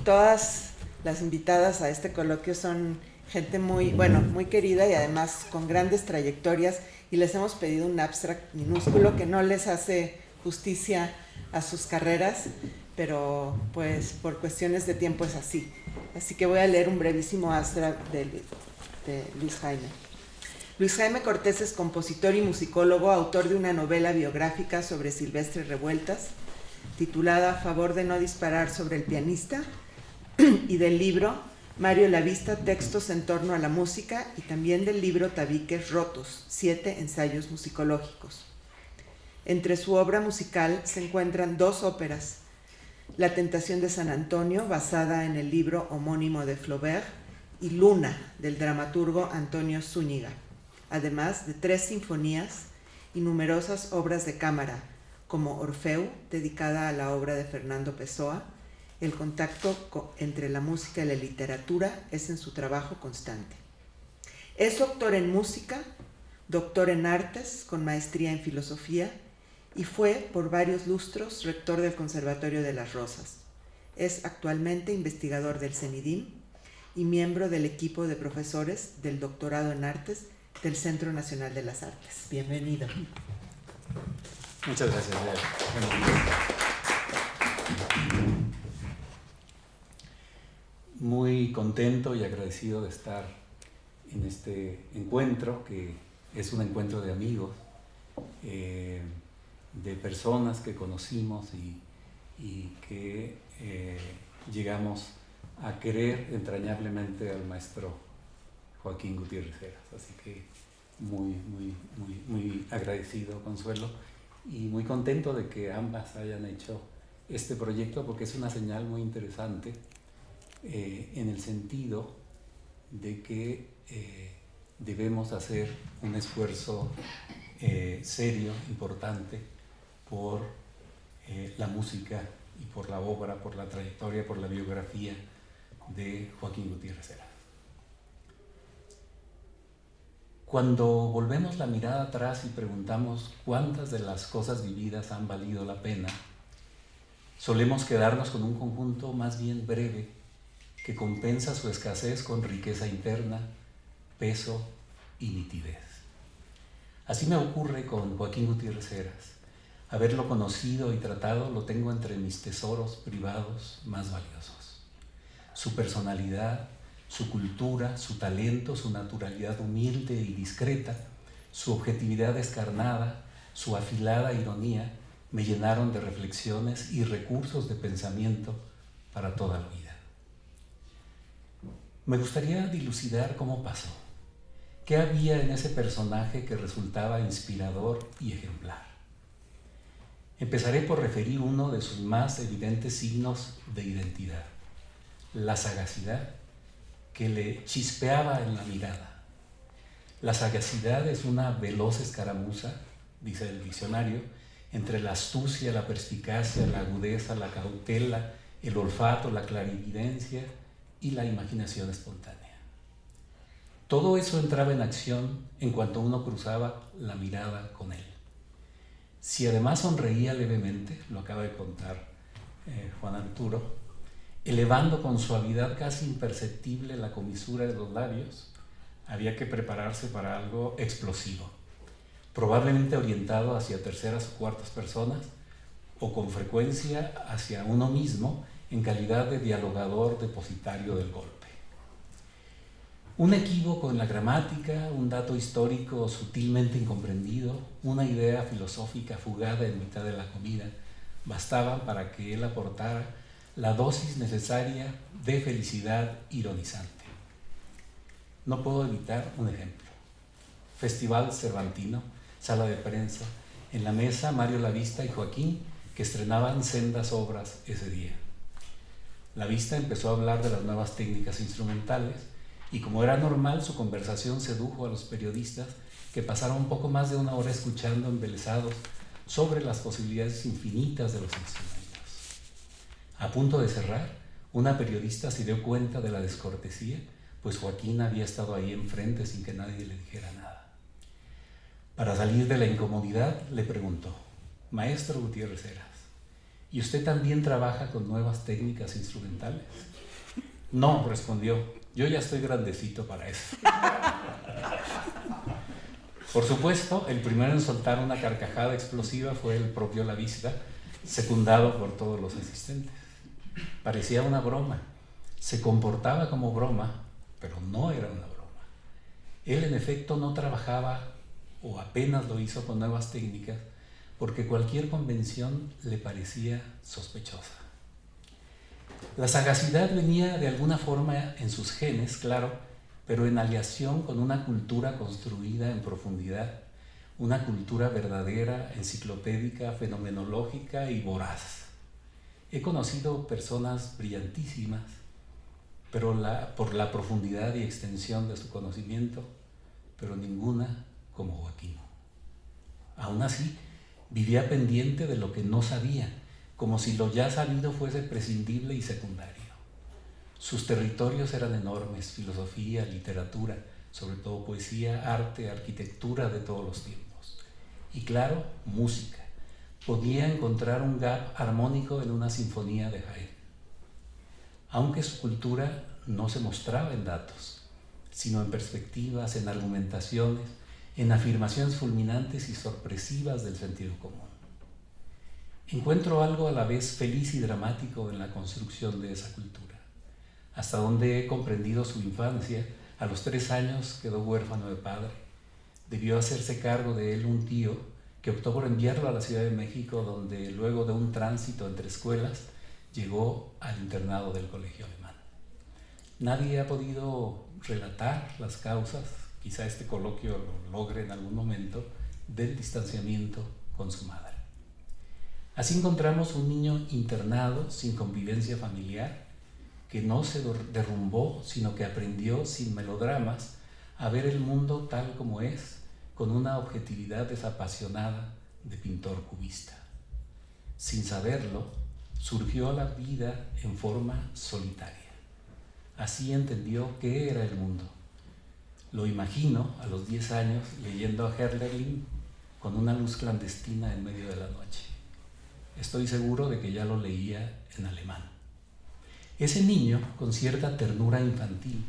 todas las invitadas a este coloquio son gente muy querida y además con grandes trayectorias, y les hemos pedido un abstract minúsculo que no les hace justicia a sus carreras, pero pues por cuestiones de tiempo es así. Así que voy a leer un brevísimo abstract de Luis Jaime. Luis Jaime Cortés es compositor y musicólogo, autor de una novela biográfica sobre Silvestre Revueltas, titulada A favor de no disparar sobre el pianista, y del libro Mario Lavista, textos en torno a la música, y también del libro Tabiques Rotos, 7 ensayos musicológicos. Entre su obra musical se encuentran 2 óperas: La tentación de San Antonio, basada en el libro homónimo de Flaubert, y Luna, del dramaturgo Antonio Zúñiga, además de 3 sinfonías y numerosas obras de cámara, como Orfeu, dedicada a la obra de Fernando Pessoa. El contacto entre la música y la literatura es en su trabajo constante. Es doctor en música, doctor en artes, con maestría en filosofía, y fue por varios lustros rector del Conservatorio de las Rosas. Es actualmente investigador del CENIDIM y miembro del equipo de profesores del doctorado en artes del Centro Nacional de las Artes. Bienvenido. Muchas gracias. Muy contento y agradecido de estar en este encuentro, que es un encuentro de amigos, de personas que conocimos y que llegamos a querer entrañablemente al maestro Joaquín Gutiérrez Heras. Así que muy agradecido, Consuelo, y muy contento de que ambas hayan hecho este proyecto, porque es una señal muy interesante en el sentido de que debemos hacer un esfuerzo serio, importante, por la música y por la obra, por la trayectoria, por la biografía de Joaquín Gutiérrez Heras. Cuando volvemos la mirada atrás y preguntamos cuántas de las cosas vividas han valido la pena, solemos quedarnos con un conjunto más bien breve que compensa su escasez con riqueza interna, peso y nitidez. Así me ocurre con Joaquín Gutiérrez Heras. Haberlo conocido y tratado lo tengo entre mis tesoros privados más valiosos. Su personalidad, su cultura, su talento, su naturalidad humilde y discreta, su objetividad descarnada, su afilada ironía me llenaron de reflexiones y recursos de pensamiento para toda la vida. Me gustaría dilucidar cómo pasó, qué había en ese personaje que resultaba inspirador y ejemplar. Empezaré por referir uno de sus más evidentes signos de identidad: la sagacidad que le chispeaba en la mirada. La sagacidad es una veloz escaramuza, dice el diccionario, entre la astucia, la perspicacia, la agudeza, la cautela, el olfato, la clarividencia y la imaginación espontánea. Todo eso entraba en acción en cuanto uno cruzaba la mirada con él. Si además sonreía levemente, lo acaba de contar Juan Arturo, elevando con suavidad casi imperceptible la comisura de los labios, había que prepararse para algo explosivo, probablemente orientado hacia terceras o cuartas personas, o con frecuencia hacia uno mismo en calidad de dialogador depositario del golpe. Un equívoco en la gramática, un dato histórico sutilmente incomprendido, una idea filosófica fugada en mitad de la comida, bastaban para que él aportara la dosis necesaria de felicidad ironizante. No puedo evitar un ejemplo. Festival Cervantino, sala de prensa, en la mesa Mario Lavista y Joaquín, que estrenaban sendas obras ese día. Lavista empezó a hablar de las nuevas técnicas instrumentales y, como era normal, su conversación sedujo a los periodistas, que pasaron un poco más de una hora escuchando embelesados sobre las posibilidades infinitas de los instrumentos. A punto de cerrar, una periodista se dio cuenta de la descortesía, pues Joaquín había estado ahí enfrente sin que nadie le dijera nada. Para salir de la incomodidad, le preguntó: «Maestro Gutiérrez Heras, ¿y usted también trabaja con nuevas técnicas instrumentales?». No, respondió, yo ya estoy grandecito para eso. Por supuesto, el primero en soltar una carcajada explosiva fue el propio Lavista, secundado por todos los asistentes. Parecía una broma, se comportaba como broma, pero no era una broma. Él en efecto no trabajaba, o apenas lo hizo con nuevas técnicas, porque cualquier convención le parecía sospechosa. La sagacidad venía de alguna forma en sus genes, claro, pero en aleación con una cultura construida en profundidad, una cultura verdadera, enciclopédica, fenomenológica y voraz. He conocido personas brillantísimas, pero por la profundidad y extensión de su conocimiento, pero ninguna como Joaquín. Aún así, vivía pendiente de lo que no sabía, como si lo ya sabido fuese prescindible y secundario. Sus territorios eran enormes: filosofía, literatura, sobre todo poesía, arte, arquitectura de todos los tiempos. Y claro, música. Podía encontrar un gap armónico en una sinfonía de Haydn. Aunque su cultura no se mostraba en datos, sino en perspectivas, en argumentaciones, en afirmaciones fulminantes y sorpresivas del sentido común. Encuentro algo a la vez feliz y dramático en la construcción de esa cultura. Hasta donde he comprendido su infancia, a los 3 años quedó huérfano de padre. Debió hacerse cargo de él un tío que optó por enviarlo a la Ciudad de México, donde luego de un tránsito entre escuelas llegó al internado del colegio alemán. Nadie ha podido relatar las causas, quizá este coloquio lo logre en algún momento, del distanciamiento con su madre. Así encontramos un niño internado sin convivencia familiar, que no se derrumbó, sino que aprendió sin melodramas a ver el mundo tal como es, con una objetividad desapasionada de pintor cubista. Sin saberlo, surgió a la vida en forma solitaria. Así entendió qué era el mundo. Lo imagino a los 10 años leyendo a Hölderlin con una luz clandestina en medio de la noche. Estoy seguro de que ya lo leía en alemán. Ese niño, con cierta ternura infantil,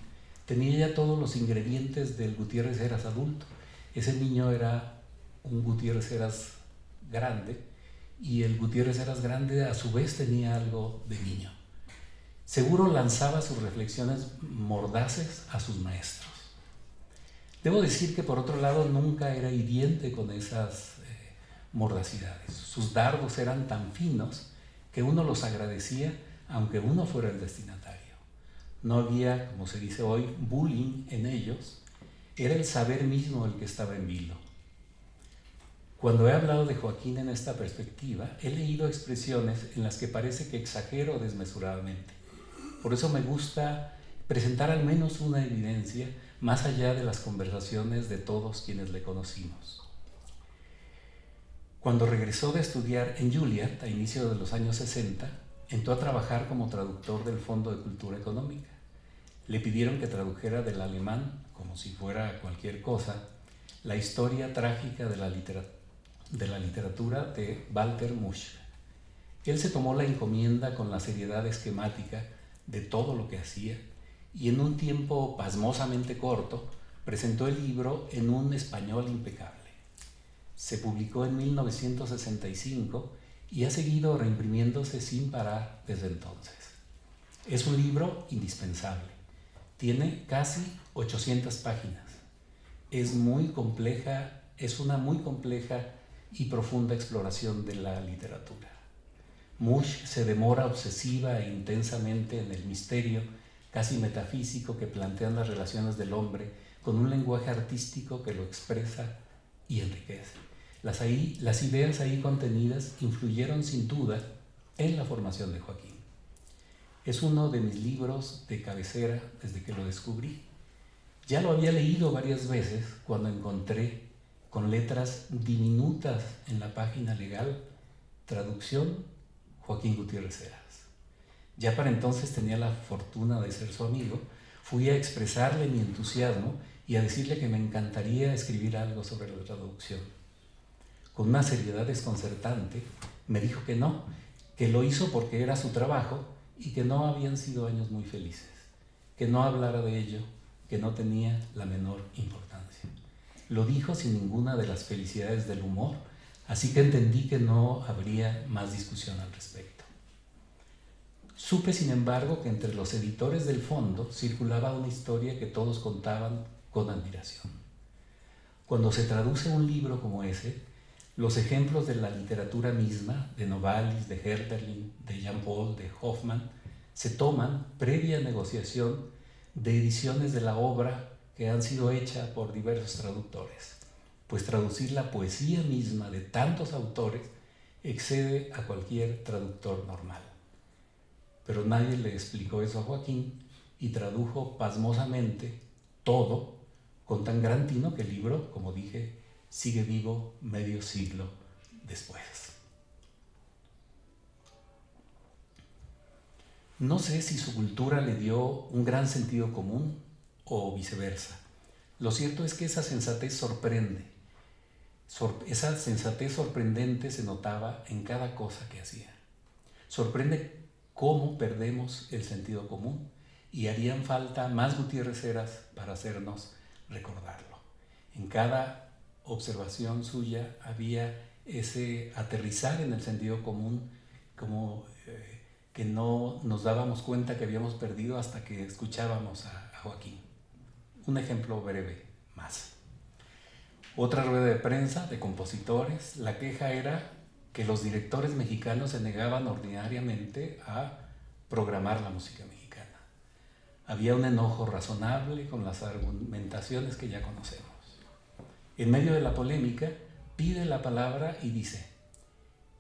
tenía ya todos los ingredientes del Gutiérrez Heras adulto. Ese niño era un Gutiérrez Heras grande, y el Gutiérrez Heras grande a su vez tenía algo de niño. Seguro lanzaba sus reflexiones mordaces a sus maestros. Debo decir que por otro lado nunca era hiriente con esas mordacidades. Sus dardos eran tan finos que uno los agradecía aunque uno fuera el destinatario. No había, como se dice hoy, bullying en ellos. Era el saber mismo el que estaba en vilo. Cuando he hablado de Joaquín en esta perspectiva, he leído expresiones en las que parece que exagero desmesuradamente. Por eso me gusta presentar al menos una evidencia más allá de las conversaciones de todos quienes le conocimos. Cuando regresó de estudiar en Juilliard a inicios de los años 60, entró a trabajar como traductor del Fondo de Cultura Económica. Le pidieron que tradujera del alemán, como si fuera cualquier cosa, la historia trágica de la literatura de Walter Musch. Él se tomó la encomienda con la seriedad esquemática de todo lo que hacía, y en un tiempo pasmosamente corto presentó el libro en un español impecable. Se publicó en 1965 y ha seguido reimprimiéndose sin parar desde entonces. Es un libro indispensable. Tiene casi 800 páginas. Es una muy compleja y profunda exploración de la literatura. Musch se demora obsesiva e intensamente en el misterio casi metafísico que plantean las relaciones del hombre, con un lenguaje artístico que lo expresa y enriquece. Las ideas ahí contenidas influyeron sin duda en la formación de Joaquín. Es uno de mis libros de cabecera desde que lo descubrí. Ya lo había leído varias veces cuando encontré con letras diminutas en la página legal, traducción Joaquín Gutiérrez Heras. Ya para entonces tenía la fortuna de ser su amigo. Fui a expresarle mi entusiasmo y a decirle que me encantaría escribir algo sobre la traducción. Con una seriedad desconcertante, me dijo que no, que lo hizo porque era su trabajo y que no habían sido años muy felices. que no hablara de ello, que no tenía la menor importancia. Lo dijo sin ninguna de las felicidades del humor, así que entendí que no habría más discusión al respecto. Supe, sin embargo, que entre los editores del Fondo circulaba una historia que todos contaban con admiración. Cuando se traduce un libro como ese, los ejemplos de la literatura misma, de Novalis, de Herderling, de Jean-Paul, de Hoffmann, se toman previa negociación de ediciones de la obra que han sido hechas por diversos traductores, pues traducir la poesía misma de tantos autores excede a cualquier traductor normal. Pero nadie le explicó eso a Joaquín y tradujo pasmosamente todo con tan gran tino que el libro, como dije, sigue vivo medio siglo después. No sé si su cultura le dio un gran sentido común o viceversa. Lo cierto es que esa sensatez sorprende. Esa sensatez sorprendente se notaba en cada cosa que hacía. Sorprende cómo perdemos el sentido común y harían falta más Gutiérrez Heras para hacernos recordarlo. En cada observación suya había ese aterrizar en el sentido común, como que no nos dábamos cuenta que habíamos perdido hasta que escuchábamos a Joaquín. Un ejemplo breve más. Otra rueda de prensa de compositores, la queja era que los directores mexicanos se negaban ordinariamente a programar la música mexicana. Había un enojo razonable con las argumentaciones que ya conocemos. En medio de la polémica, pide la palabra y dice: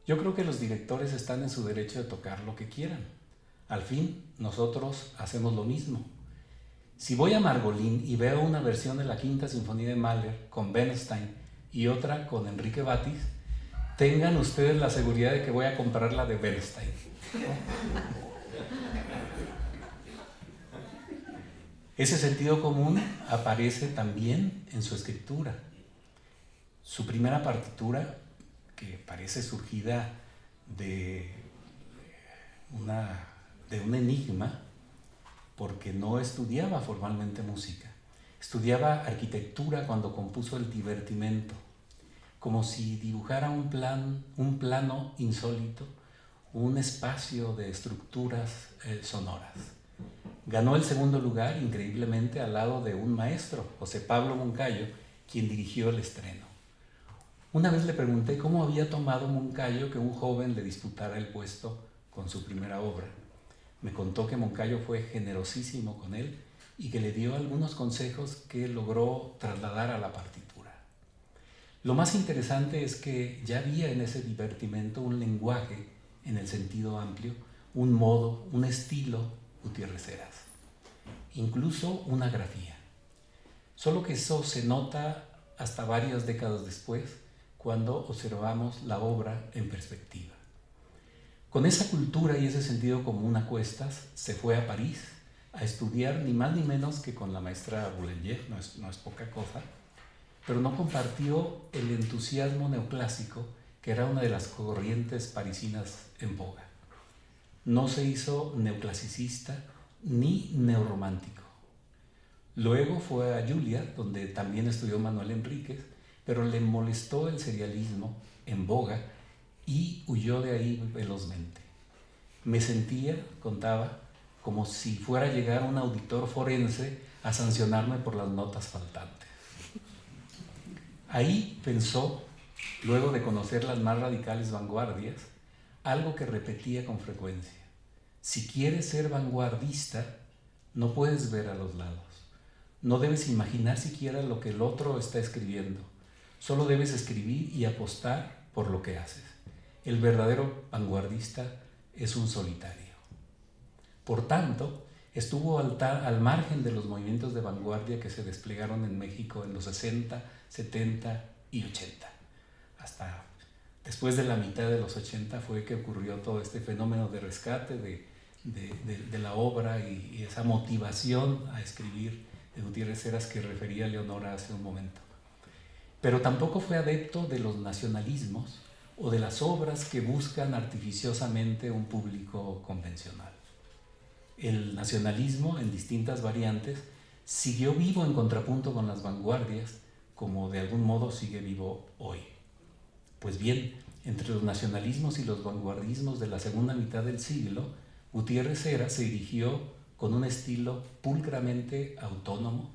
yo creo que los directores están en su derecho de tocar lo que quieran. Al fin, nosotros hacemos lo mismo. Si voy a Margolín y veo una versión de la Quinta Sinfonía de Mahler con Bernstein y otra con Enrique Batis, tengan ustedes la seguridad de que voy a comprar la de Bernstein. Ese sentido común aparece también en su escritura. Su primera partitura, que parece surgida de un enigma, porque no estudiaba formalmente música. Estudiaba arquitectura cuando compuso el Divertimento, como si dibujara un plano insólito, un espacio de estructuras sonoras. Ganó el segundo lugar, increíblemente, al lado de un maestro, José Pablo Moncayo, quien dirigió el estreno. Una vez le pregunté cómo había tomado Moncayo que un joven le disputara el puesto con su primera obra. Me contó que Moncayo fue generosísimo con él y que le dio algunos consejos que logró trasladar a la partitura. Lo más interesante es que ya había en ese Divertimento un lenguaje en el sentido amplio, un modo, un estilo Gutiérrez Heras, incluso una grafía. Solo que eso se nota hasta varias décadas después, cuando observamos la obra en perspectiva. Con esa cultura y ese sentido común a cuestas, se fue a París a estudiar ni más ni menos que con la maestra Boulanger, no es poca cosa, pero no compartió el entusiasmo neoclásico que era una de las corrientes parisinas en boga. No se hizo neoclasicista ni neorromántico. Luego fue a Juilliard, donde también estudió Manuel Enríquez, pero le molestó el serialismo en boga y huyó de ahí velozmente. Me sentía, contaba, como si fuera a llegar un auditor forense a sancionarme por las notas faltantes. Ahí pensó, luego de conocer las más radicales vanguardias, algo que repetía con frecuencia: si quieres ser vanguardista, no puedes ver a los lados. No debes imaginar siquiera lo que el otro está escribiendo. Solo debes escribir y apostar por lo que haces. El verdadero vanguardista es un solitario. Por tanto, estuvo al margen de los movimientos de vanguardia que se desplegaron en México en los 60, 70 y 80. Hasta después de la mitad de los 80 fue que ocurrió todo este fenómeno de rescate de la obra y esa motivación a escribir de Gutiérrez Heras que refería Leonora hace un momento. Pero tampoco fue adepto de los nacionalismos o de las obras que buscan artificiosamente un público convencional. El nacionalismo, en distintas variantes, siguió vivo en contrapunto con las vanguardias, como de algún modo sigue vivo hoy. Pues bien, entre los nacionalismos y los vanguardismos de la segunda mitad del siglo, Gutiérrez Heras se erigió con un estilo pulcramente autónomo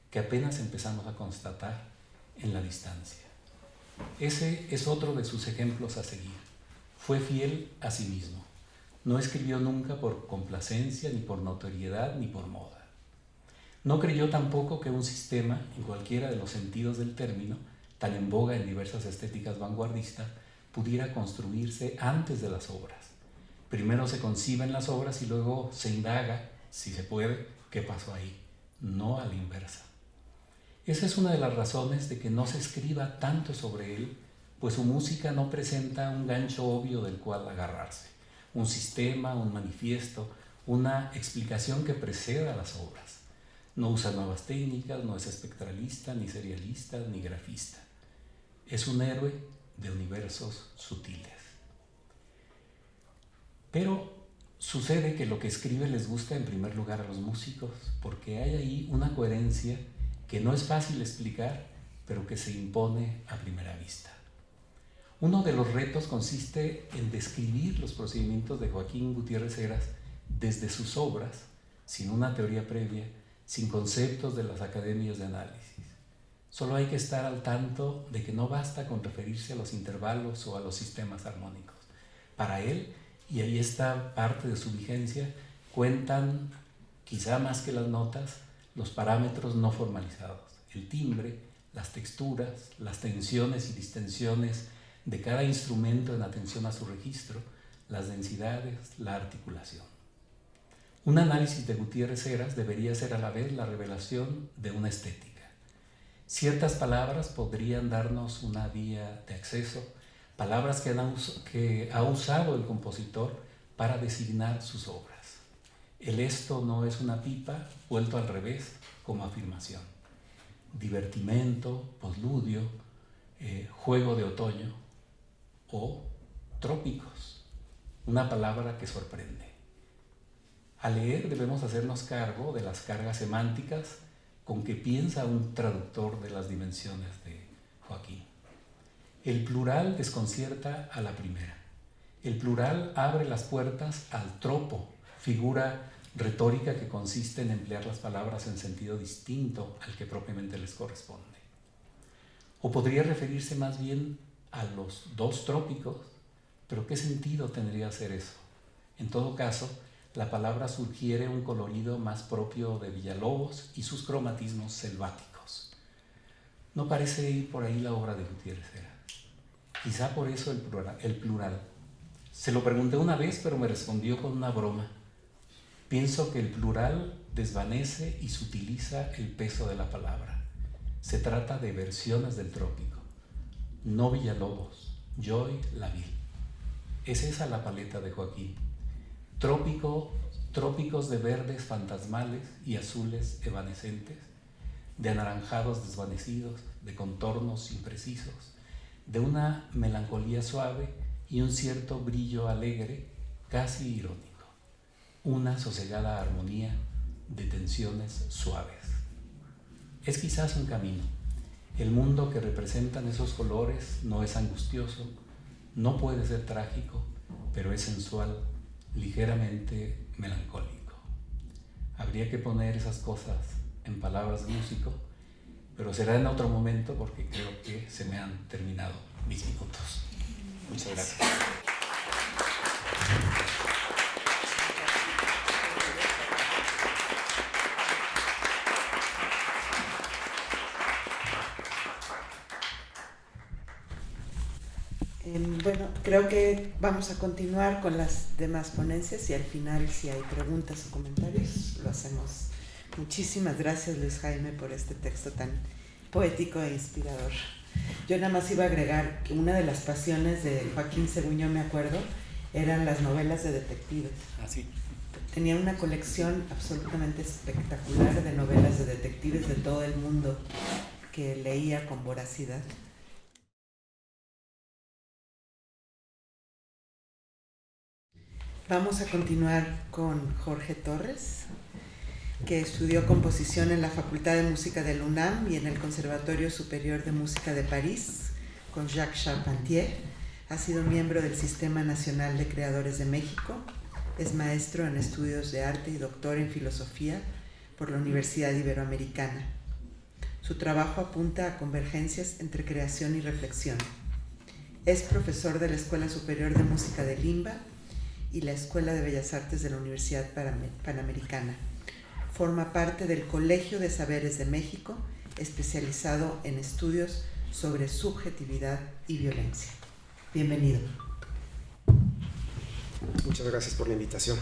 que apenas empezamos a constatar en la distancia. Ese es otro de sus ejemplos a seguir. Fue fiel a sí mismo. No escribió nunca por complacencia, ni por notoriedad, ni por moda. No creyó tampoco que un sistema, en cualquiera de los sentidos del término, tan en boga en diversas estéticas vanguardistas, pudiera construirse antes de las obras. Primero se conciben las obras y luego se indaga, si se puede, qué pasó ahí, no a la inversa. Esa es una de las razones de que no se escriba tanto sobre él, pues su música no presenta un gancho obvio del cual agarrarse, un sistema, un manifiesto, una explicación que preceda a las obras. No usa nuevas técnicas, no es espectralista, ni serialista, ni grafista. Es un héroe de universos sutiles. Pero sucede que lo que escribe les gusta en primer lugar a los músicos, porque hay ahí una coherencia que no es fácil explicar, pero que se impone a primera vista. Uno de los retos consiste en describir los procedimientos de Joaquín Gutiérrez Heras desde sus obras, sin una teoría previa, sin conceptos de las academias de análisis. Solo hay que estar al tanto de que no basta con referirse a los intervalos o a los sistemas armónicos. Para él, y ahí está parte de su vigencia, cuentan, quizá más que las notas, los parámetros no formalizados, el timbre, las texturas, las tensiones y distensiones de cada instrumento en atención a su registro, las densidades, la articulación. Un análisis de Gutiérrez Heras debería ser a la vez la revelación de una estética. Ciertas palabras podrían darnos una vía de acceso, palabras que ha usado el compositor para designar sus obras. El esto no es una pipa, vuelto al revés como afirmación. Divertimento, posludio, juego de otoño o trópicos, una palabra que sorprende. Al leer debemos hacernos cargo de las cargas semánticas con que piensa un traductor de las dimensiones de Joaquín. El plural desconcierta a la primera. El plural abre las puertas al tropo, figura retórica que consiste en emplear las palabras en sentido distinto al que propiamente les corresponde. O podría referirse más bien a los dos trópicos, pero ¿qué sentido tendría hacer eso? En todo caso, la palabra sugiere un colorido más propio de Villalobos y sus cromatismos selváticos. No parece ir por ahí la obra de Gutiérrez Heras. Quizá por eso el plural. Se lo pregunté una vez, pero me respondió con una broma. Pienso que el plural desvanece y sutiliza el peso de la palabra. Se trata de versiones del trópico. No Villalobos, Joy Laville. Es esa la paleta de Joaquín. Trópicos de verdes fantasmales y azules evanescentes, de anaranjados desvanecidos, de contornos imprecisos, de una melancolía suave y un cierto brillo alegre, casi irónico, una sosegada armonía de tensiones suaves. Es quizás un camino. El mundo que representan esos colores no es angustioso, no puede ser trágico, pero es sensual, ligeramente melancólico. Habría que poner esas cosas en palabras de músico, pero será en otro momento porque creo que se me han terminado mis minutos. Muchas gracias. Bueno, creo que vamos a continuar con las demás ponencias y al final, si hay preguntas o comentarios, lo hacemos. Muchísimas gracias, Luis Jaime, por este texto tan poético e inspirador. Yo nada más iba a agregar que una de las pasiones de Joaquín, según yo me acuerdo, eran las novelas de detectives. Ah, sí. Tenía una colección absolutamente espectacular de novelas de detectives de todo el mundo que leía con voracidad. Vamos a continuar con Jorge Torres, que estudió composición en la Facultad de Música del UNAM y en el Conservatorio Superior de Música de París con Jacques Charpentier. Ha sido miembro del Sistema Nacional de Creadores de México. Es maestro en estudios de arte y doctor en filosofía por la Universidad Iberoamericana. Su trabajo apunta a convergencias entre creación y reflexión. Es profesor de la Escuela Superior de Música de Limba y la Escuela de Bellas Artes de la Universidad Panamericana. Forma parte del Colegio de Saberes de México, especializado en estudios sobre subjetividad y violencia. Bienvenido. Muchas gracias por la invitación.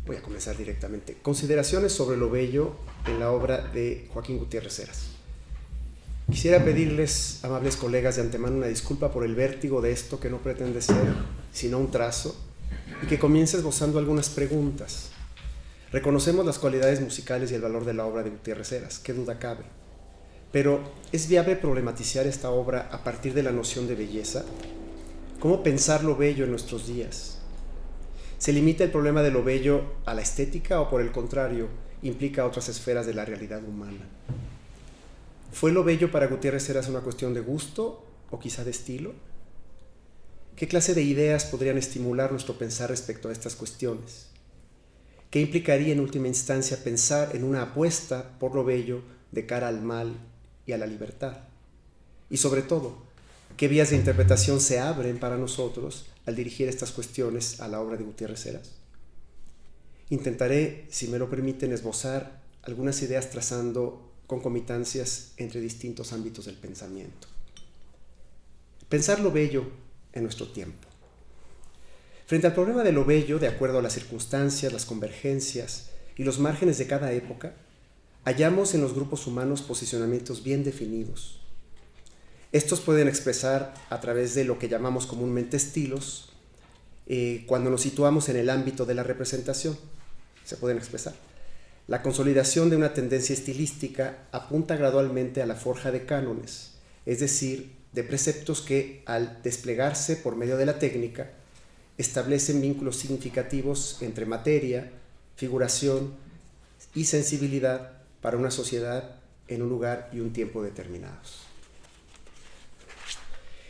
Voy a comenzar directamente. Consideraciones sobre lo bello en la obra de Joaquín Gutiérrez Heras. Quisiera pedirles, amables colegas, de antemano una disculpa por el vértigo de esto que no pretende ser sino un trazo, y que comience esbozando algunas preguntas. Reconocemos las cualidades musicales y el valor de la obra de Gutiérrez Heras, qué duda cabe. Pero, ¿es viable problematizar esta obra a partir de la noción de belleza? ¿Cómo pensar lo bello en nuestros días? ¿Se limita el problema de lo bello a la estética o, por el contrario, implica otras esferas de la realidad humana? ¿Fue lo bello para Gutiérrez Heras una cuestión de gusto o quizá de estilo? ¿Qué clase de ideas podrían estimular nuestro pensar respecto a estas cuestiones? ¿Qué implicaría en última instancia pensar en una apuesta por lo bello de cara al mal y a la libertad? Y sobre todo, ¿qué vías de interpretación se abren para nosotros al dirigir estas cuestiones a la obra de Gutiérrez Heras? Intentaré, si me lo permiten, esbozar algunas ideas trazando concomitancias entre distintos ámbitos del pensamiento. Pensar lo bello en nuestro tiempo. Frente al problema de lo bello, de acuerdo a las circunstancias, las convergencias y los márgenes de cada época, hallamos en los grupos humanos posicionamientos bien definidos. Estos pueden expresar a través de lo que llamamos comúnmente estilos, cuando nos situamos en el ámbito de la representación, se pueden expresar. La consolidación de una tendencia estilística apunta gradualmente a la forja de cánones, es decir, de preceptos que, al desplegarse por medio de la técnica, establecen vínculos significativos entre materia, figuración y sensibilidad para una sociedad en un lugar y un tiempo determinados.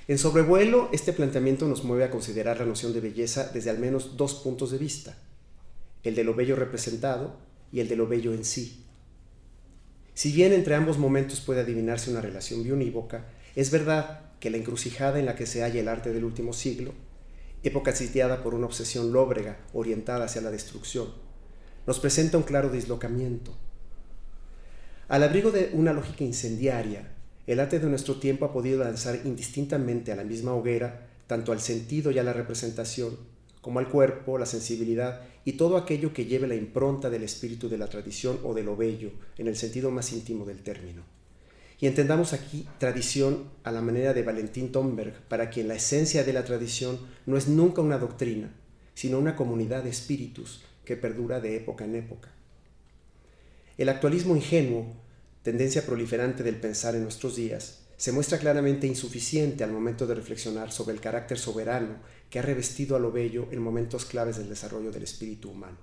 En sobrevuelo, este planteamiento nos mueve a considerar la noción de belleza desde al menos dos puntos de vista: el de lo bello representado y el de lo bello en sí. Si bien entre ambos momentos puede adivinarse una relación bionívoca, es verdad que la encrucijada en la que se halla el arte del último siglo, época sitiada por una obsesión lóbrega orientada hacia la destrucción, nos presenta un claro dislocamiento. Al abrigo de una lógica incendiaria, el arte de nuestro tiempo ha podido lanzar indistintamente a la misma hoguera tanto al sentido y a la representación, como al cuerpo, la sensibilidad y todo aquello que lleve la impronta del espíritu de la tradición o de lo bello, en el sentido más íntimo del término. Y entendamos aquí tradición a la manera de Valentin Tomberg, para quien la esencia de la tradición no es nunca una doctrina, sino una comunidad de espíritus que perdura de época en época. El actualismo ingenuo, tendencia proliferante del pensar en nuestros días, se muestra claramente insuficiente al momento de reflexionar sobre el carácter soberano que ha revestido a lo bello en momentos claves del desarrollo del espíritu humano.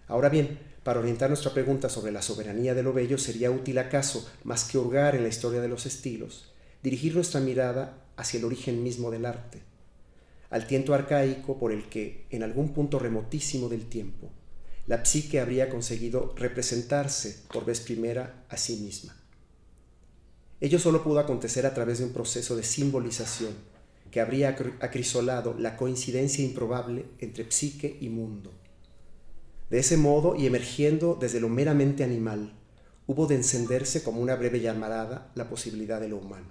Ahora bien, para orientar nuestra pregunta sobre la soberanía de lo bello, sería útil acaso, más que hurgar en la historia de los estilos, dirigir nuestra mirada hacia el origen mismo del arte, al tiento arcaico por el que, en algún punto remotísimo del tiempo, la psique habría conseguido representarse por vez primera a sí misma. Ello solo pudo acontecer a través de un proceso de simbolización que habría acrisolado la coincidencia improbable entre psique y mundo. De ese modo, y emergiendo desde lo meramente animal, hubo de encenderse como una breve llamarada la posibilidad de lo humano.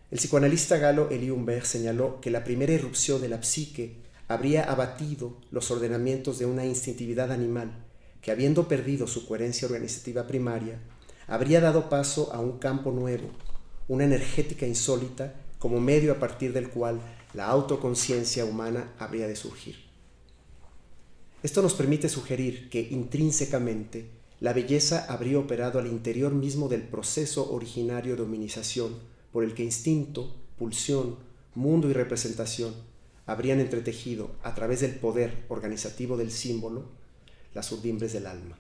El psicoanalista galo Elie Humbert señaló que la primera irrupción de la psique habría abatido los ordenamientos de una instintividad animal que, habiendo perdido su coherencia organizativa primaria, habría dado paso a un campo nuevo, una energética insólita, como medio a partir del cual la autoconciencia humana habría de surgir. Esto nos permite sugerir que, intrínsecamente, la belleza habría operado al interior mismo del proceso originario de hominización por el que instinto, pulsión, mundo y representación habrían entretejido, a través del poder organizativo del símbolo, las urdimbres del alma.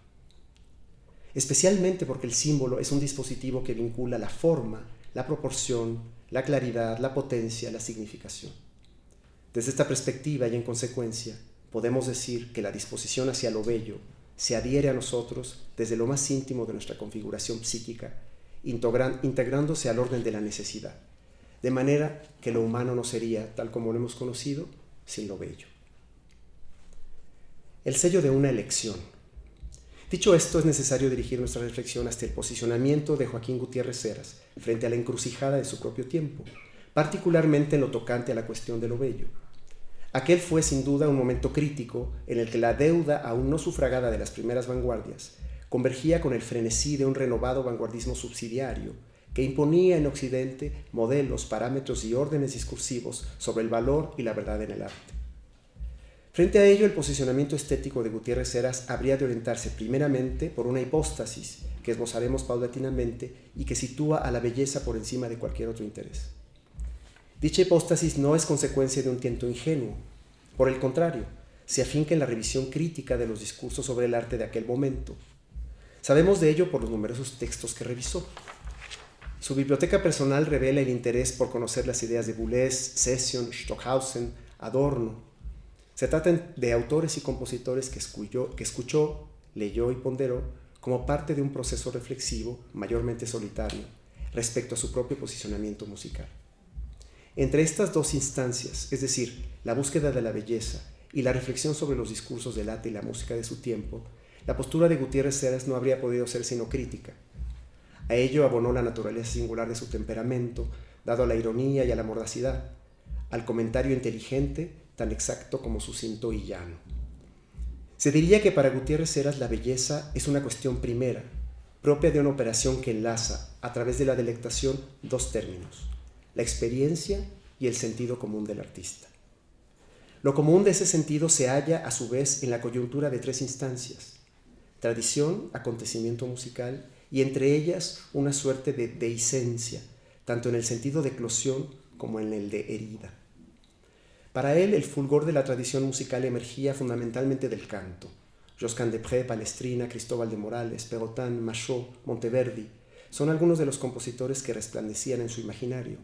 Especialmente porque el símbolo es un dispositivo que vincula la forma, la proporción, la claridad, la potencia, la significación. Desde esta perspectiva y en consecuencia, podemos decir que la disposición hacia lo bello se adhiere a nosotros desde lo más íntimo de nuestra configuración psíquica, integrándose al orden de la necesidad, de manera que lo humano no sería, tal como lo hemos conocido, sin lo bello. El sello de una elección. Dicho esto, es necesario dirigir nuestra reflexión hasta el posicionamiento de Joaquín Gutiérrez Heras frente a la encrucijada de su propio tiempo, particularmente en lo tocante a la cuestión de lo bello. Aquel fue sin duda un momento crítico en el que la deuda aún no sufragada de las primeras vanguardias convergía con el frenesí de un renovado vanguardismo subsidiario que imponía en Occidente modelos, parámetros y órdenes discursivos sobre el valor y la verdad en el arte. Frente a ello, el posicionamiento estético de Gutiérrez Heras habría de orientarse primeramente por una hipóstasis que esbozaremos paulatinamente y que sitúa a la belleza por encima de cualquier otro interés. Dicha hipóstasis no es consecuencia de un tiento ingenuo. Por el contrario, se afinca en la revisión crítica de los discursos sobre el arte de aquel momento. Sabemos de ello por los numerosos textos que revisó. Su biblioteca personal revela el interés por conocer las ideas de Boulez, Session, Stockhausen, Adorno. Se trata de autores y compositores que escuchó, leyó y ponderó como parte de un proceso reflexivo, mayormente solitario, respecto a su propio posicionamiento musical. Entre estas dos instancias, es decir, la búsqueda de la belleza y la reflexión sobre los discursos del arte y la música de su tiempo, la postura de Gutiérrez Heras no habría podido ser sino crítica. A ello abonó la naturaleza singular de su temperamento, dado a la ironía y a la mordacidad, al comentario inteligente, tan exacto como sucinto y llano. Se diría que para Gutiérrez Heras la belleza es una cuestión primera, propia de una operación que enlaza, a través de la delectación, dos términos: la experiencia y el sentido común del artista. Lo común de ese sentido se halla, a su vez, en la coyuntura de tres instancias: tradición, acontecimiento musical, y entre ellas una suerte de dehiscencia, tanto en el sentido de eclosión como en el de herida. Para él, el fulgor de la tradición musical emergía fundamentalmente del canto. Josquin des Près, Palestrina, Cristóbal de Morales, Perrotin, Machot, Monteverdi son algunos de los compositores que resplandecían en su imaginario.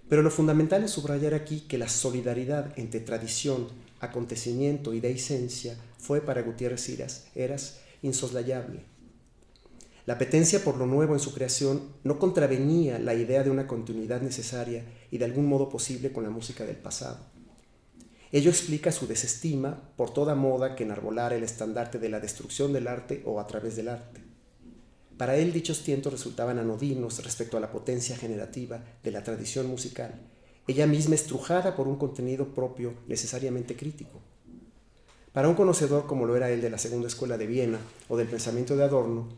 Pero lo fundamental es subrayar aquí que la solidaridad entre tradición, acontecimiento y dehiscencia fue para Gutiérrez Heras insoslayable. La apetencia por lo nuevo en su creación no contravenía la idea de una continuidad necesaria y de algún modo posible con la música del pasado. Ello explica su desestima por toda moda que enarbolara el estandarte de la destrucción del arte o a través del arte. Para él, dichos tientos resultaban anodinos respecto a la potencia generativa de la tradición musical, ella misma estrujada por un contenido propio necesariamente crítico. Para un conocedor como lo era él de la Segunda Escuela de Viena o del pensamiento de Adorno,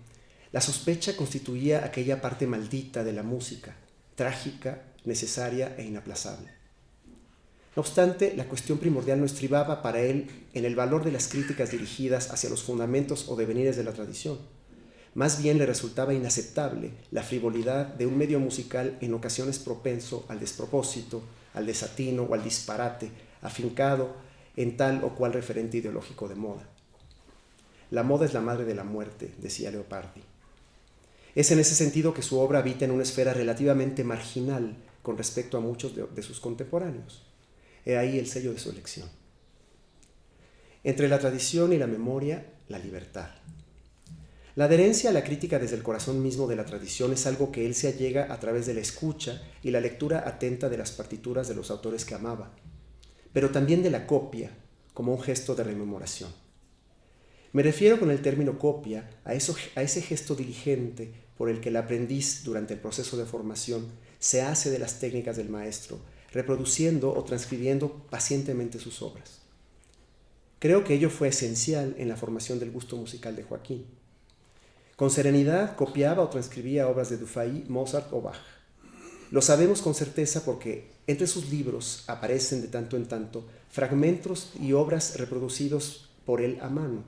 la sospecha constituía aquella parte maldita de la música, trágica, necesaria e inaplazable. No obstante, la cuestión primordial no estribaba para él en el valor de las críticas dirigidas hacia los fundamentos o devenires de la tradición. Más bien le resultaba inaceptable la frivolidad de un medio musical en ocasiones propenso al despropósito, al desatino o al disparate, afincado en tal o cual referente ideológico de moda. La moda es la madre de la muerte, decía Leopardi. Es en ese sentido que su obra habita en una esfera relativamente marginal con respecto a muchos de sus contemporáneos. He ahí el sello de su elección. Entre la tradición y la memoria, la libertad. La adherencia a la crítica desde el corazón mismo de la tradición es algo que él se allega a través de la escucha y la lectura atenta de las partituras de los autores que amaba, pero también de la copia como un gesto de rememoración. Me refiero con el término copia a ese gesto diligente por el que el aprendiz durante el proceso de formación se hace de las técnicas del maestro, reproduciendo o transcribiendo pacientemente sus obras. Creo que ello fue esencial en la formación del gusto musical de Joaquín. Con serenidad copiaba o transcribía obras de Dufay, Mozart o Bach. Lo sabemos con certeza porque entre sus libros aparecen de tanto en tanto fragmentos y obras reproducidos por él a mano.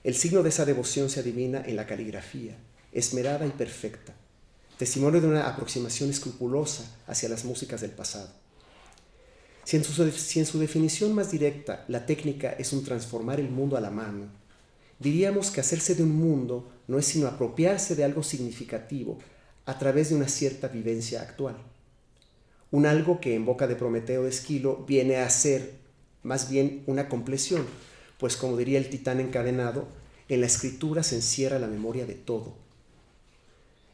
El signo de esa devoción se adivina en la caligrafía, esmerada y perfecta, testimonio de una aproximación escrupulosa hacia las músicas del pasado. Si en su definición más directa la técnica es un transformar el mundo a la mano, diríamos que hacerse de un mundo no es sino apropiarse de algo significativo a través de una cierta vivencia actual. Un algo que en boca de Prometeo de Esquilo viene a ser más bien una compleción, pues como diría el titán encadenado, en la escritura se encierra la memoria de todo.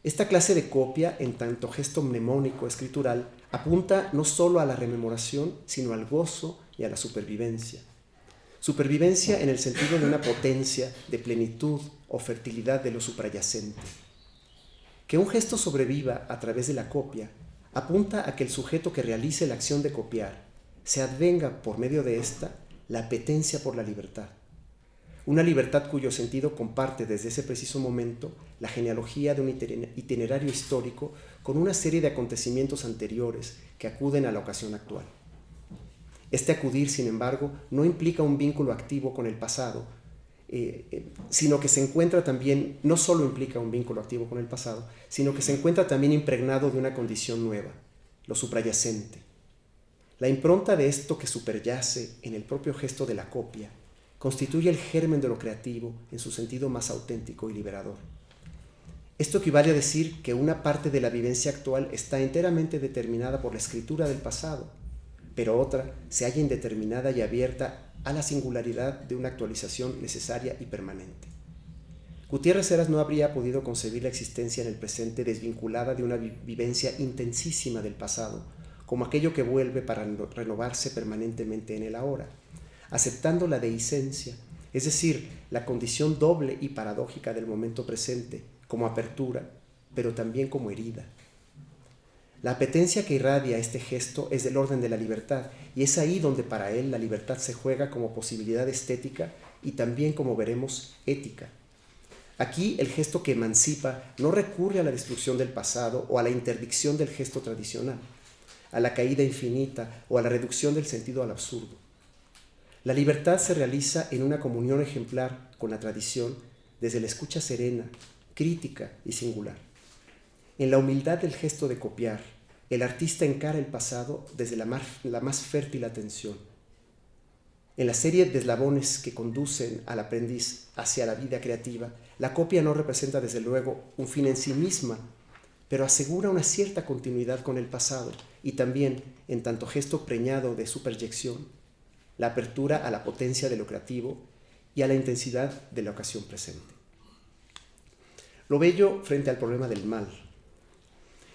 Esta clase de copia, en tanto gesto mnemónico escritural, apunta no solo a la rememoración, sino al gozo y a la supervivencia. Supervivencia en el sentido de una potencia, de plenitud o fertilidad de lo suprayacente. Que un gesto sobreviva a través de la copia apunta a que el sujeto que realice la acción de copiar se advenga por medio de esta la apetencia por la libertad. Una libertad cuyo sentido comparte desde ese preciso momento la genealogía de un itinerario histórico con una serie de acontecimientos anteriores que acuden a la ocasión actual. Este acudir, sin embargo, no implica un vínculo activo con el pasado, sino que se encuentra también, no solo implica un vínculo activo con el pasado, sino que se encuentra también impregnado de una condición nueva, lo suprayacente. La impronta de esto que superyace en el propio gesto de la copia constituye el germen de lo creativo en su sentido más auténtico y liberador. Esto equivale a decir que una parte de la vivencia actual está enteramente determinada por la escritura del pasado, pero otra se halla indeterminada y abierta a la singularidad de una actualización necesaria y permanente. Gutiérrez Heras no habría podido concebir la existencia en el presente desvinculada de una vivencia intensísima del pasado, como aquello que vuelve para renovarse permanentemente en el ahora, aceptando la dehiscencia, es decir, la condición doble y paradójica del momento presente, como apertura, pero también como herida. La apetencia que irradia este gesto es del orden de la libertad, y es ahí donde para él la libertad se juega como posibilidad estética y también, como veremos, ética. Aquí el gesto que emancipa no recurre a la destrucción del pasado o a la interdicción del gesto tradicional, a la caída infinita o a la reducción del sentido al absurdo. La libertad se realiza en una comunión ejemplar con la tradición desde la escucha serena, crítica y singular. En la humildad del gesto de copiar, el artista encara el pasado desde la más fértil atención. En la serie de eslabones que conducen al aprendiz hacia la vida creativa, la copia no representa desde luego un fin en sí misma, pero asegura una cierta continuidad con el pasado y también, en tanto gesto preñado de superyección, la apertura a la potencia de lo creativo y a la intensidad de la ocasión presente. Lo bello frente al problema del mal.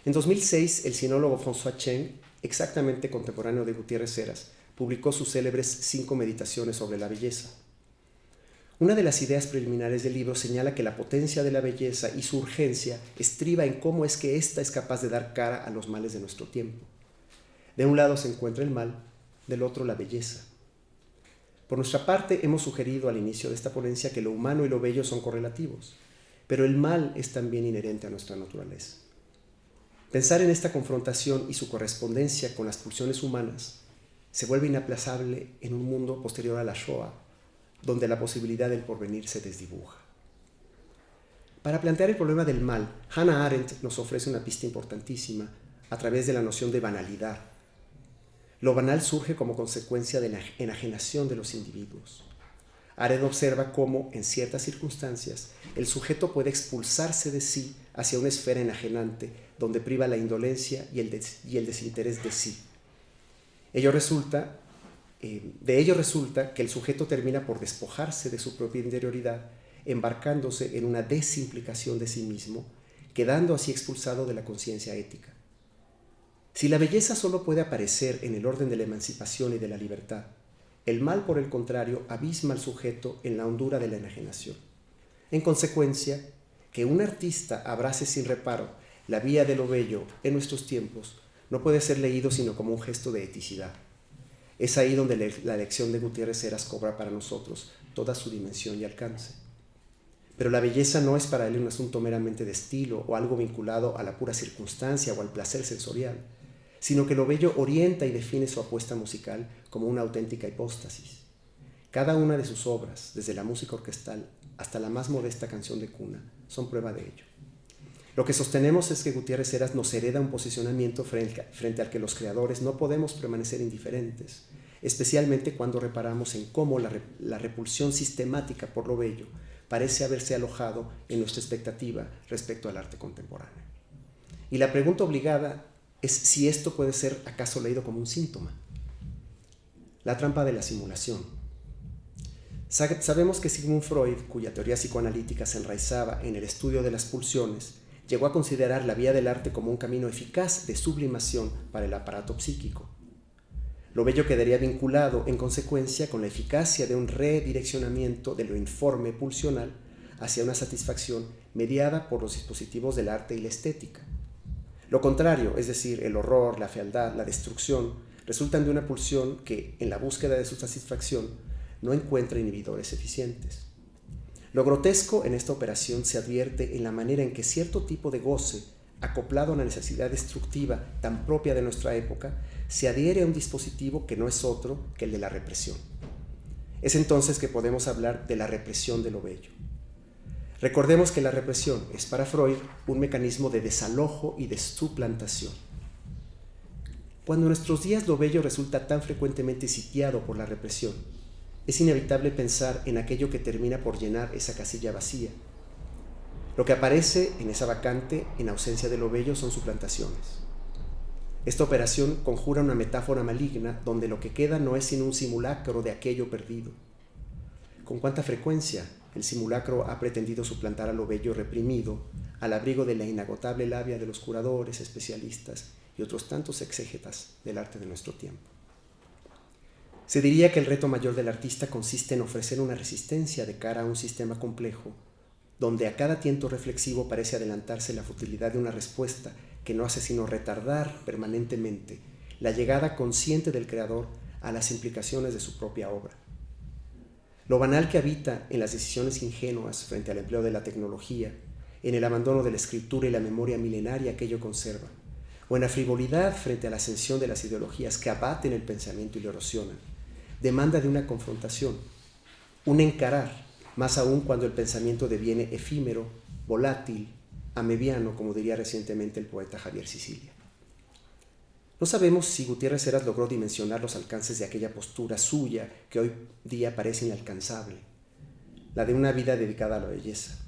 En 2006, el sinólogo François Chen, exactamente contemporáneo de Gutiérrez Heras, publicó sus célebres 5 meditaciones sobre la belleza. Una de las ideas preliminares del libro señala que la potencia de la belleza y su urgencia estriba en cómo es que ésta es capaz de dar cara a los males de nuestro tiempo. De un lado se encuentra el mal, del otro la belleza. Por nuestra parte, hemos sugerido al inicio de esta ponencia que lo humano y lo bello son correlativos, pero el mal es también inherente a nuestra naturaleza. Pensar en esta confrontación y su correspondencia con las pulsiones humanas se vuelve inaplazable en un mundo posterior a la Shoah, donde la posibilidad del porvenir se desdibuja. Para plantear el problema del mal, Hannah Arendt nos ofrece una pista importantísima a través de la noción de banalidad. Lo banal surge como consecuencia de la enajenación de los individuos. Arendt observa cómo, en ciertas circunstancias, el sujeto puede expulsarse de sí hacia una esfera enajenante donde priva la indolencia y el desinterés de sí. De ello resulta que el sujeto termina por despojarse de su propia interioridad, embarcándose en una desimplicación de sí mismo, quedando así expulsado de la conciencia ética. Si la belleza solo puede aparecer en el orden de la emancipación y de la libertad, el mal, por el contrario, abisma al sujeto en la hondura de la enajenación. En consecuencia, que un artista abrace sin reparo la vía de lo bello en nuestros tiempos no puede ser leído sino como un gesto de eticidad. Es ahí donde la lección de Gutiérrez Heras cobra para nosotros toda su dimensión y alcance. Pero la belleza no es para él un asunto meramente de estilo o algo vinculado a la pura circunstancia o al placer sensorial, sino que lo bello orienta y define su apuesta musical como una auténtica hipóstasis. Cada una de sus obras, desde la música orquestal hasta la más modesta canción de cuna, son prueba de ello. Lo que sostenemos es que Gutiérrez Heras nos hereda un posicionamiento frente al que los creadores no podemos permanecer indiferentes, especialmente cuando reparamos en cómo la repulsión sistemática por lo bello parece haberse alojado en nuestra expectativa respecto al arte contemporáneo. Y la pregunta obligada es si esto puede ser acaso leído como un síntoma. La trampa de la simulación. Sabemos que Sigmund Freud, cuya teoría psicoanalítica se enraizaba en el estudio de las pulsiones, llegó a considerar la vía del arte como un camino eficaz de sublimación para el aparato psíquico. Lo bello quedaría vinculado, en consecuencia, con la eficacia de un redireccionamiento de lo informe pulsional hacia una satisfacción mediada por los dispositivos del arte y la estética. Lo contrario, es decir, el horror, la fealdad, la destrucción, resultan de una pulsión que, en la búsqueda de su satisfacción, no encuentra inhibidores eficientes. Lo grotesco en esta operación se advierte en la manera en que cierto tipo de goce, acoplado a la necesidad destructiva tan propia de nuestra época, se adhiere a un dispositivo que no es otro que el de la represión. Es entonces que podemos hablar de la represión de lo bello. Recordemos que la represión es para Freud un mecanismo de desalojo y de suplantación. Cuando en nuestros días lo bello resulta tan frecuentemente sitiado por la represión, es inevitable pensar en aquello que termina por llenar esa casilla vacía. Lo que aparece en esa vacante, en ausencia de lo bello, son suplantaciones. Esta operación conjura una metáfora maligna donde lo que queda no es sino un simulacro de aquello perdido. ¿Con cuánta frecuencia el simulacro ha pretendido suplantar a lo bello reprimido al abrigo de la inagotable labia de los curadores, especialistas y otros tantos exégetas del arte de nuestro tiempo? Se diría que el reto mayor del artista consiste en ofrecer una resistencia de cara a un sistema complejo, donde a cada tiento reflexivo parece adelantarse la futilidad de una respuesta que no hace sino retardar permanentemente la llegada consciente del creador a las implicaciones de su propia obra. Lo banal que habita en las decisiones ingenuas frente al empleo de la tecnología, en el abandono de la escritura y la memoria milenaria que ello conserva, o en la frivolidad frente a la ascensión de las ideologías que abaten el pensamiento y lo erosionan, demanda de una confrontación, un encarar, más aún cuando el pensamiento deviene efímero, volátil, amebiano, como diría recientemente el poeta Javier Sicilia. No sabemos si Gutiérrez Heras logró dimensionar los alcances de aquella postura suya que hoy día parece inalcanzable, la de una vida dedicada a la belleza.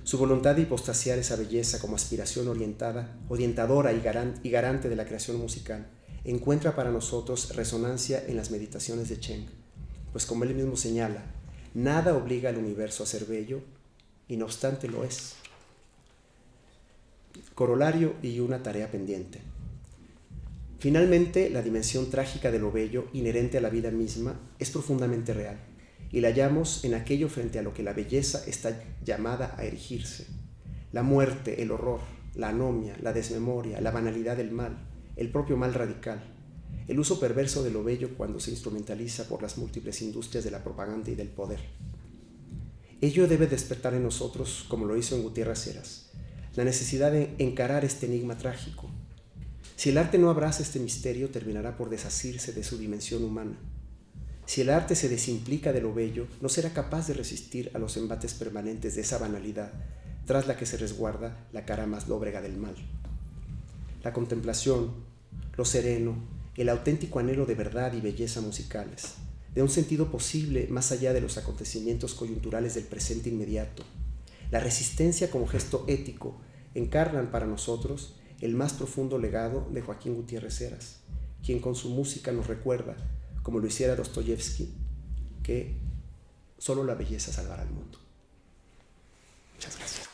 Su voluntad de hipostasiar esa belleza como aspiración orientadora y garante de la creación musical encuentra para nosotros resonancia en las meditaciones de Cheng, pues como él mismo señala, nada obliga al universo a ser bello, y no obstante lo es. Corolario y una tarea pendiente. Finalmente, la dimensión trágica de lo bello, inherente a la vida misma, es profundamente real, y la hallamos en aquello frente a lo que la belleza está llamada a erigirse. La muerte, el horror, la anomia, la desmemoria, la banalidad del mal, el propio mal radical, el uso perverso de lo bello cuando se instrumentaliza por las múltiples industrias de la propaganda y del poder. Ello debe despertar en nosotros, como lo hizo en Gutiérrez Heras, la necesidad de encarar este enigma trágico. Si el arte no abraza este misterio, terminará por desasirse de su dimensión humana. Si el arte se desimplica de lo bello, no será capaz de resistir a los embates permanentes de esa banalidad, tras la que se resguarda la cara más lóbrega del mal. La contemplación, lo sereno, el auténtico anhelo de verdad y belleza musicales, de un sentido posible más allá de los acontecimientos coyunturales del presente inmediato, la resistencia como gesto ético, encarnan para nosotros el más profundo legado de Joaquín Gutiérrez Heras, quien con su música nos recuerda, como lo hiciera Dostoyevsky, que solo la belleza salvará al mundo. Muchas gracias.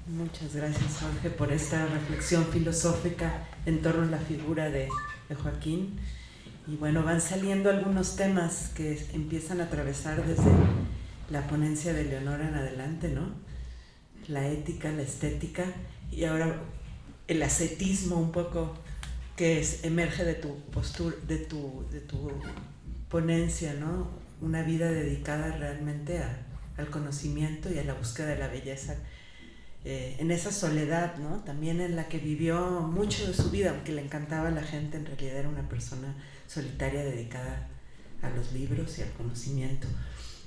Muchas gracias, Jorge, por esta reflexión filosófica en torno a la figura de Joaquín. Y bueno, van saliendo algunos temas que empiezan a atravesar desde la ponencia de Leonora en adelante, ¿no? La ética, la estética y ahora el ascetismo un poco que emerge de tu postura, de tu ponencia, ¿no? Una vida dedicada realmente al conocimiento y a la búsqueda de la belleza. en esa soledad, ¿no? También en la que vivió mucho de su vida, aunque le encantaba a la gente, en realidad era una persona solitaria dedicada a los libros y al conocimiento.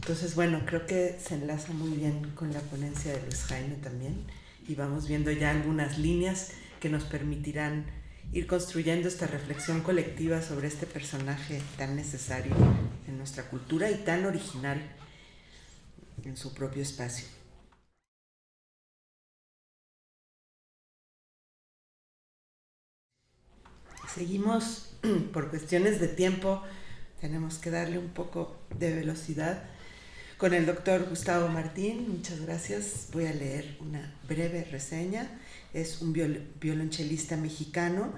Entonces, bueno, creo que se enlaza muy bien con la ponencia de Luis Jaime también, y vamos viendo ya algunas líneas que nos permitirán ir construyendo esta reflexión colectiva sobre este personaje tan necesario en nuestra cultura y tan original en su propio espacio. Seguimos por cuestiones de tiempo, tenemos que darle un poco de velocidad con el doctor Gustavo Martín. Muchas gracias. Voy a leer una breve reseña. Es un violonchelista mexicano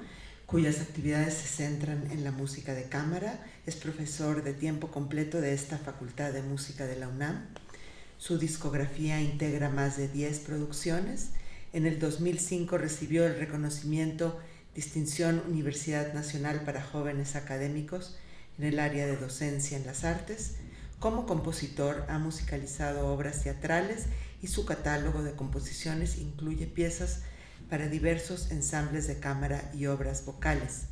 cuyas actividades se centran en la música de cámara. Es profesor de tiempo completo de esta Facultad de Música de la UNAM. Su discografía integra más de 10 producciones. En el 2005 recibió el reconocimiento Distinción Universidad Nacional para Jóvenes Académicos en el área de docencia en las artes. Como compositor ha musicalizado obras teatrales y su catálogo de composiciones incluye piezas para diversos ensambles de cámara y obras vocales.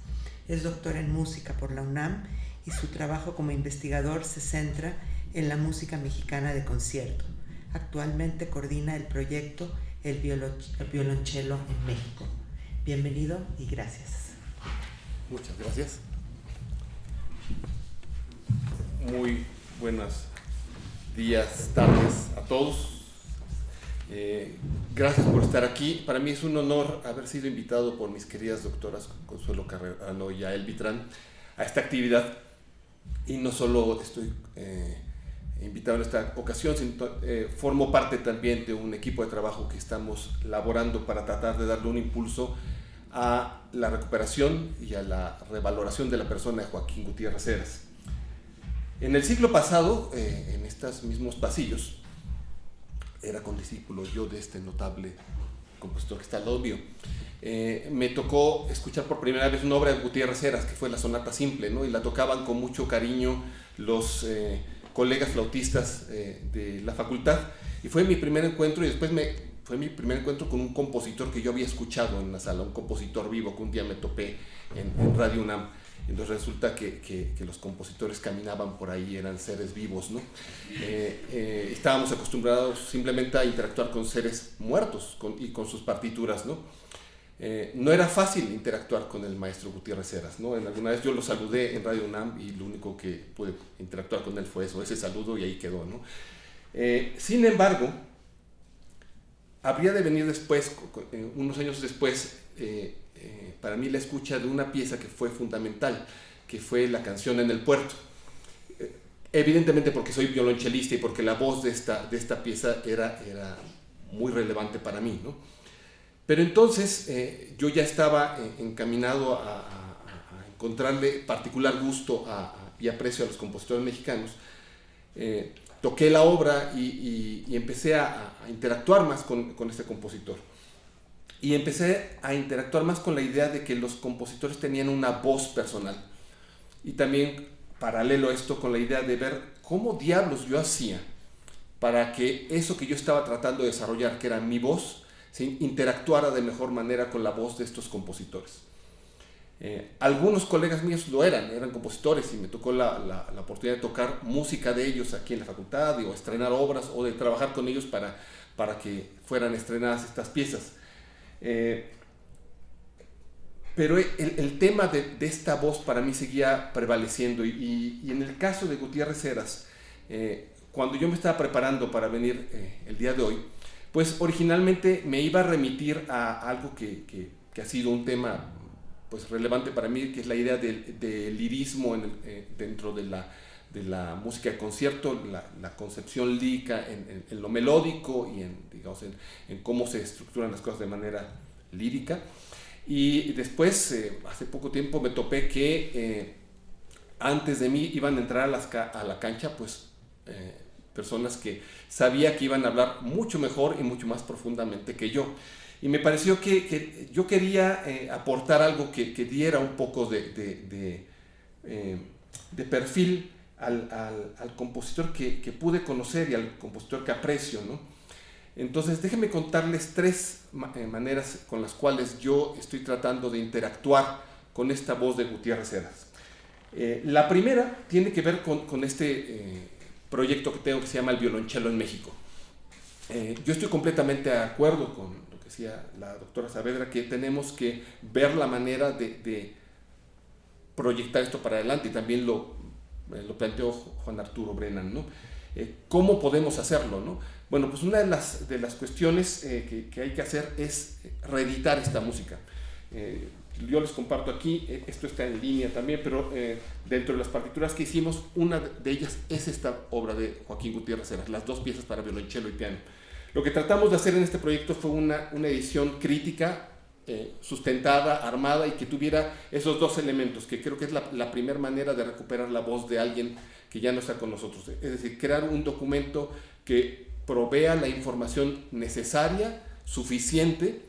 Es doctor en música por la UNAM y su trabajo como investigador se centra en la música mexicana de concierto. Actualmente coordina el proyecto El Violonchelo en México. Bienvenido y gracias. Muchas gracias. Muy buenos días, tardes a todos. Gracias por estar aquí. Para mí es un honor haber sido invitado por mis queridas doctoras Consuelo Carrerano y Yael Vitrán a esta actividad. Y no solo estoy invitado en esta ocasión, sino formo parte también de un equipo de trabajo que estamos laborando para tratar de darle un impulso a la recuperación y a la revaloración de la persona de Joaquín Gutiérrez Heras. En el siglo pasado, en estos mismos pasillos, era condiscípulo yo de este notable compositor que está al lado mío. Me tocó escuchar por primera vez una obra de Gutiérrez Heras, que fue la Sonata Simple, ¿no? Y la tocaban con mucho cariño los colegas flautistas de la facultad. Y fue mi primer encuentro, y después fue mi primer encuentro con un compositor que yo había escuchado en la sala, un compositor vivo que un día me topé en Radio UNAM. Entonces resulta que los compositores caminaban por ahí, eran seres vivos, ¿no? Estábamos acostumbrados simplemente a interactuar con seres muertos y con sus partituras, ¿no? No era fácil interactuar con el maestro Gutiérrez Heras, ¿no? Alguna vez yo lo saludé en Radio UNAM y lo único que pude interactuar con él fue eso, ese saludo, y ahí quedó, ¿no? Sin embargo, habría de venir después, unos años después, para mí la escucha de una pieza que fue fundamental, que fue la canción En el Puerto. Evidentemente porque soy violonchelista y porque la voz de esta pieza era muy relevante para mí, ¿no? Pero entonces yo ya estaba encaminado a encontrarle particular gusto y aprecio a los compositores mexicanos. Toqué la obra y empecé a interactuar más con este compositor. Y empecé a interactuar más con la idea de que los compositores tenían una voz personal. Y también, paralelo a esto, con la idea de ver cómo diablos yo hacía para que eso que yo estaba tratando de desarrollar, que era mi voz, ¿sí?, interactuara de mejor manera con la voz de estos compositores. Algunos colegas míos lo eran compositores, y me tocó la oportunidad de tocar música de ellos aquí en la facultad, o estrenar obras, o de trabajar con ellos para que fueran estrenadas estas piezas. Pero el tema de esta voz para mí seguía prevaleciendo, y en el caso de Gutiérrez Heras, cuando yo me estaba preparando para venir el día de hoy, pues originalmente me iba a remitir a algo que ha sido un tema pues relevante para mí, que es la idea del lirismo dentro de la música de concierto, la concepción lírica en lo melódico y en cómo se estructuran las cosas de manera lírica. Y después, hace poco tiempo, me topé que antes de mí iban a entrar a la cancha pues personas que sabía que iban a hablar mucho mejor y mucho más profundamente que yo. Y me pareció que yo quería aportar algo que diera un poco de perfil al compositor que pude conocer y al compositor que aprecio, ¿no? Entonces, déjenme contarles 3 maneras con las cuales yo estoy tratando de interactuar con esta voz de Gutiérrez Heras. La primera tiene que ver con este proyecto que tengo que se llama El Violonchelo en México. Yo estoy completamente de acuerdo con lo que decía la doctora Saavedra, que tenemos que ver la manera de proyectar esto para adelante, y también lo planteó Juan Arturo Brennan, ¿no? ¿Cómo podemos hacerlo, no? Bueno, pues una de las cuestiones que hay que hacer es reeditar esta música. Yo les comparto aquí, esto está en línea también, pero dentro de las partituras que hicimos, una de ellas es esta obra de Joaquín Gutiérrez Heras, las 2 piezas para violonchelo y piano. Lo que tratamos de hacer en este proyecto fue una edición crítica, sustentada, armada, y que tuviera esos 2 elementos, que creo que es la primera manera de recuperar la voz de alguien que ya no está con nosotros. Es decir, crear un documento que provea la información necesaria, suficiente,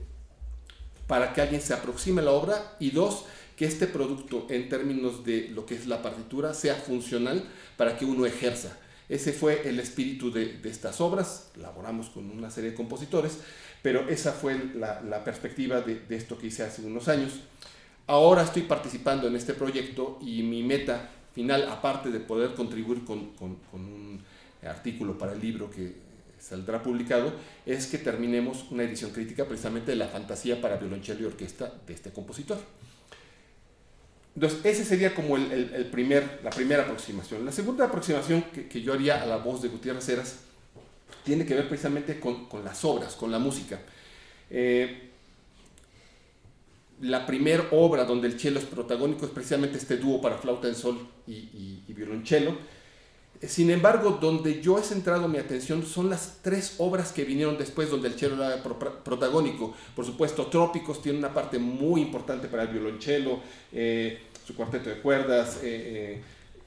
para que alguien se aproxime a la obra, y 2, que este producto, en términos de lo que es la partitura, sea funcional para que uno ejerza. Ese fue el espíritu de estas obras. Laboramos con una serie de compositores, pero esa fue la perspectiva de esto que hice hace unos años. Ahora estoy participando en este proyecto, y mi meta final, aparte de poder contribuir con un artículo para el libro que saldrá publicado, es que terminemos una edición crítica precisamente de la fantasía para violonchelo y orquesta de este compositor. Entonces, ese sería como la primera aproximación. La segunda aproximación que yo haría a la voz de Gutiérrez Heras tiene que ver precisamente con las obras, con la música. La primera obra donde el cello es protagónico es precisamente este dúo para flauta en sol y violonchelo. Sin embargo, donde yo he centrado mi atención son las 3 obras que vinieron después, donde el cello era protagónico. Por supuesto, Trópicos tiene una parte muy importante para el violonchelo, su cuarteto de cuerdas,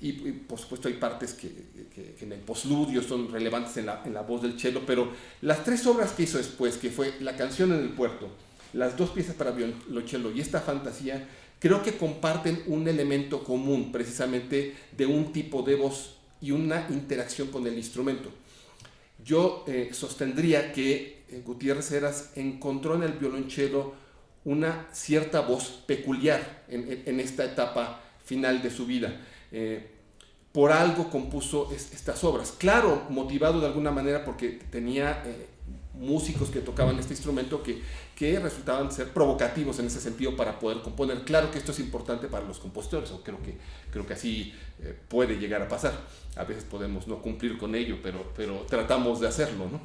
y por supuesto hay partes que en el postludio son relevantes en la voz del cello, pero las 3 obras que hizo después, que fue La canción en el puerto, las 2 piezas para violonchelo y esta fantasía, creo que comparten un elemento común, precisamente de un tipo de voz y una interacción con el instrumento. Yo sostendría que Gutiérrez Heras encontró en el violonchelo una cierta voz peculiar en esta etapa final de su vida. Por algo compuso estas obras. Claro, motivado de alguna manera porque tenía músicos que tocaban este instrumento que resultaban ser provocativos en ese sentido para poder componer. Claro que esto es importante para los compositores, o creo que así puede llegar a pasar. A veces podemos no cumplir con ello, pero tratamos de hacerlo, ¿no?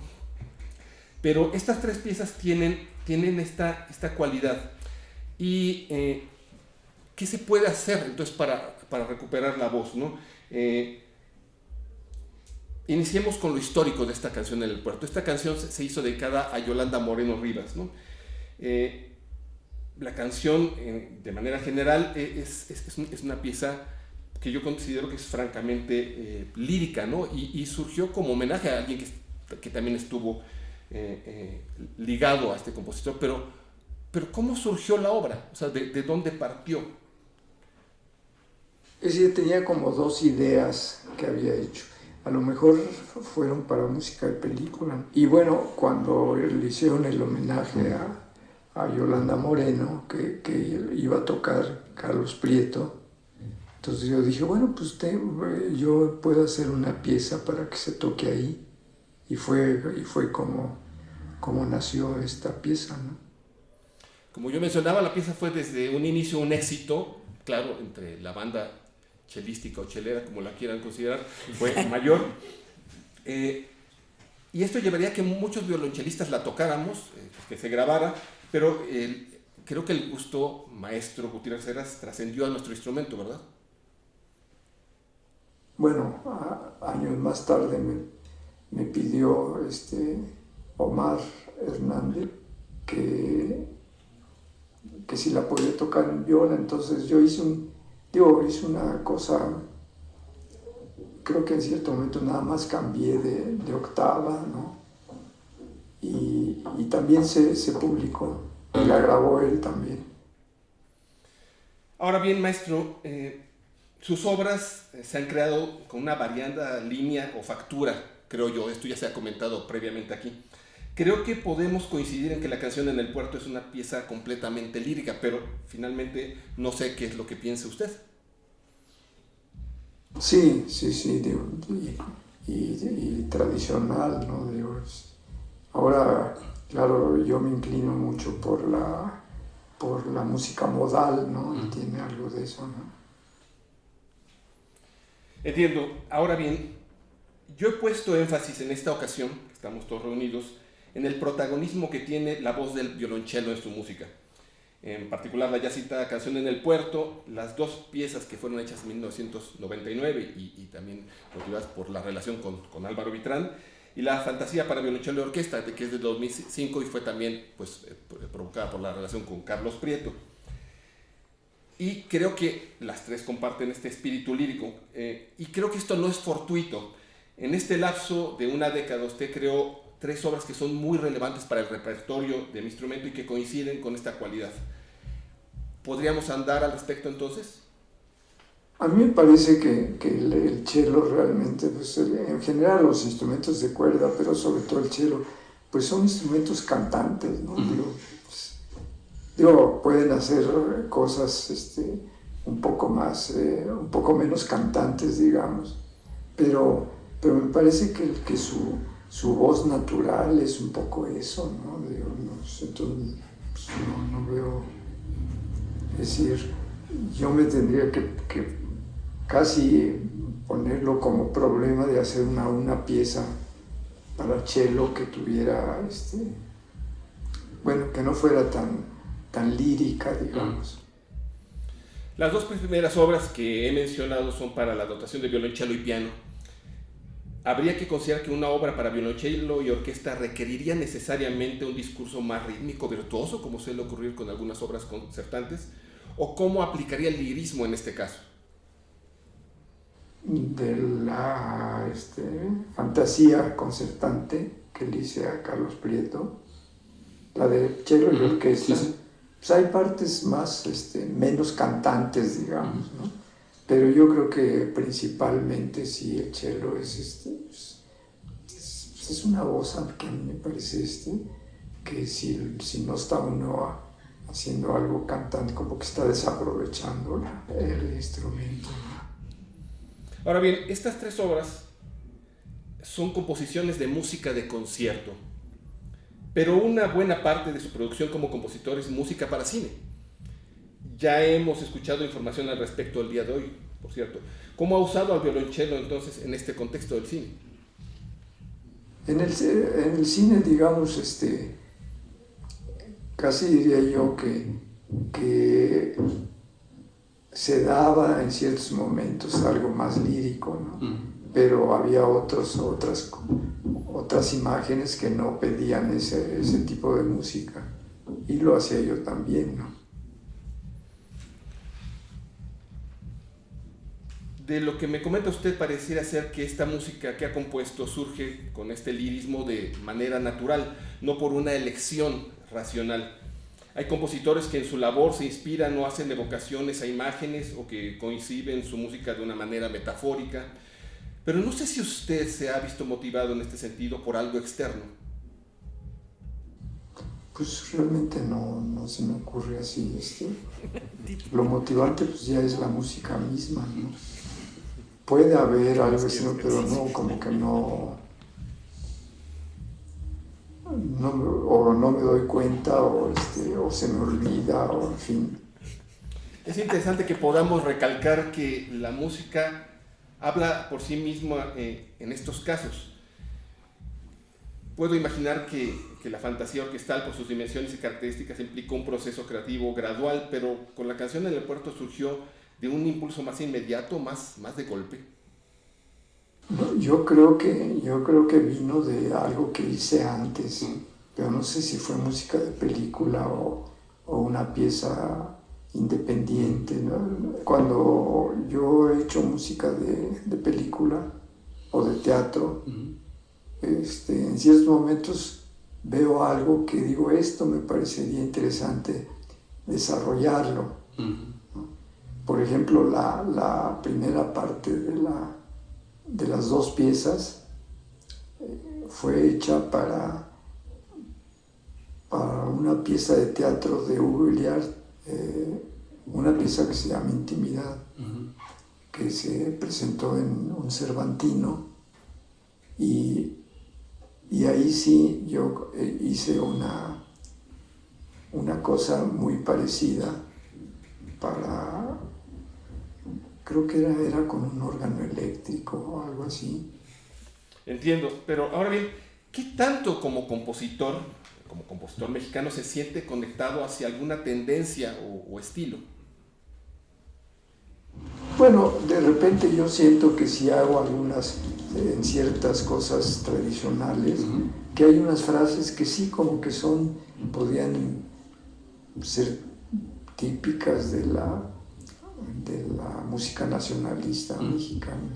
Pero estas 3 piezas tienen esta cualidad. ¿Y qué se puede hacer entonces para recuperar la voz, ¿no? Iniciemos con lo histórico de esta canción en el puerto. Esta canción se hizo dedicada a Yolanda Moreno Rivas, ¿no? La canción, de manera general, es una pieza que yo considero que es francamente lírica, ¿no? Y surgió como homenaje a alguien que también estuvo ligado a este compositor. Pero ¿cómo surgió la obra? O sea, ¿de dónde partió? Es decir, tenía como 2 ideas que había hecho. A lo mejor fueron para música de película. Y bueno, cuando le hicieron el homenaje a Yolanda Moreno, que iba a tocar Carlos Prieto, entonces yo dije, bueno, pues yo puedo hacer una pieza para que se toque ahí. Y fue como nació esta pieza, ¿no? Como yo mencionaba, la pieza fue desde un inicio un éxito, claro, entre la banda chelística o chelera, como la quieran considerar, fue mayor. Y esto llevaría a que muchos violonchelistas la tocáramos, que se grabara, pero creo que el gusto maestro Gutiérrez Heras trascendió a nuestro instrumento, ¿verdad? Bueno, años más tarde me pidió Omar Hernández que si la podía tocar en viola. Entonces yo hice una cosa, creo que en cierto momento nada más cambié de octava, ¿no? Y también se publicó, y la grabó él también. Ahora bien, maestro, sus obras se han creado con una variada línea o factura, creo yo. Esto ya se ha comentado previamente aquí. Creo que podemos coincidir en que la canción En el puerto es una pieza completamente lírica, pero finalmente no sé qué es lo que piensa usted. Sí, digo, y tradicional, ¿no? Digo, ahora, claro, yo me inclino mucho por la música modal, ¿no? Y tiene algo de eso, ¿no? Entiendo. Ahora bien, yo he puesto énfasis en esta ocasión, que estamos todos reunidos, en el protagonismo que tiene la voz del violonchelo en su música. En particular la ya citada canción En el puerto, las dos piezas que fueron hechas en 1999 y también motivadas por la relación con Álvaro Vitrán, y la Fantasía para violonchelo y orquesta, que es de 2005 y fue también pues, provocada por la relación con Carlos Prieto. Y creo que las tres comparten este espíritu lírico, y creo que esto no es fortuito. En este lapso de una década usted creó tres obras que son muy relevantes para el repertorio de mi instrumento y que coinciden con esta cualidad. ¿Podríamos andar al respecto entonces? A mí me parece que el cello realmente, pues, en general los instrumentos de cuerda, pero sobre todo el cello, pues son instrumentos cantantes, ¿no? Digo, pueden hacer cosas un poco menos cantantes, digamos, pero me parece que su voz natural es un poco eso, ¿no? Digo, entonces, pues, no veo, es decir, yo me tendría que casi ponerlo como problema de hacer una pieza para cello que tuviera, bueno, que no fuera tan lírica, digamos. Las dos primeras obras que he mencionado son para la dotación de violonchelo y piano. ¿Habría que considerar que una obra para violonchelo y orquesta requeriría necesariamente un discurso más rítmico, virtuoso, como suele ocurrir con algunas obras concertantes? ¿O cómo aplicaría el lirismo en este caso? De la Fantasía concertante que le hice a Carlos Prieto, la de cello y orquesta, Sí. pues hay partes más, menos cantantes, digamos, ¿no? Pero yo creo que principalmente sí el cello es una voz que a mí me parece que si no está uno haciendo algo cantante, como que está desaprovechando el instrumento, ¿no? Ahora bien, estas tres obras son composiciones de música de concierto, pero una buena parte de su producción como compositor es música para cine. Ya hemos escuchado información al respecto el día de hoy, por cierto. ¿Cómo ha usado al violonchelo entonces en este contexto del cine? En el cine, digamos, casi diría yo que se daba en ciertos momentos algo más lírico, ¿no? Pero había otras imágenes que no pedían ese tipo de música, y lo hacía yo también, ¿no? De lo que me comenta usted, pareciera ser que esta música que ha compuesto surge con este lirismo de manera natural, no por una elección racional. Hay compositores que en su labor se inspiran o hacen evocaciones a imágenes o que conciben su música de una manera metafórica, pero no sé si usted se ha visto motivado en este sentido por algo externo. Pues realmente no se me ocurre así. Lo motivante pues ya es la música misma, ¿no? Puede haber algo así, pero no, como que no me doy cuenta, o se me olvida, o en fin. Es interesante que podamos recalcar que la música habla por sí misma en estos casos. Puedo imaginar que la fantasía orquestal, por sus dimensiones y características, implicó un proceso creativo gradual, pero con la canción En el puerto surgió de un impulso más inmediato, más de golpe. Yo creo que vino de algo que hice antes, pero no sé si fue música de película o una pieza independiente, ¿no? Cuando yo he hecho música de película o de teatro, en ciertos momentos veo algo que digo, esto me parecería interesante desarrollarlo. Por ejemplo, la primera parte de las dos piezas fue hecha para una pieza de teatro de Hugo Liard, una pieza que se llama Intimidad, que se presentó en un Cervantino, y ahí sí yo hice una cosa muy parecida creo que era con un órgano eléctrico o algo así. Entiendo, pero ahora bien, ¿qué tanto como compositor mexicano se siente conectado hacia alguna tendencia o estilo? Bueno, de repente yo siento que si hago en ciertas cosas tradicionales, que hay unas frases que sí como que podrían ser típicas de la música nacionalista mexicana.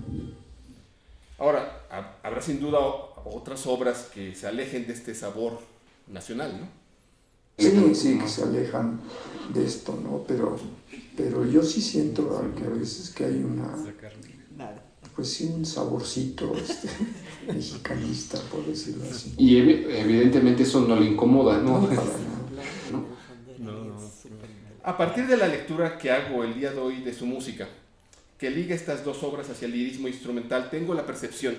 Ahora, habrá sin duda otras obras que se alejen de este sabor nacional, ¿no? Sí, que se alejan de esto, ¿no? Pero yo sí siento que a veces que hay pues sí, un saborcito mexicanista, por decirlo así. Y evidentemente eso no le incomoda, ¿no? No, para nada. A partir de la lectura que hago el día de hoy de su música, que liga estas dos obras hacia el lirismo instrumental, tengo la percepción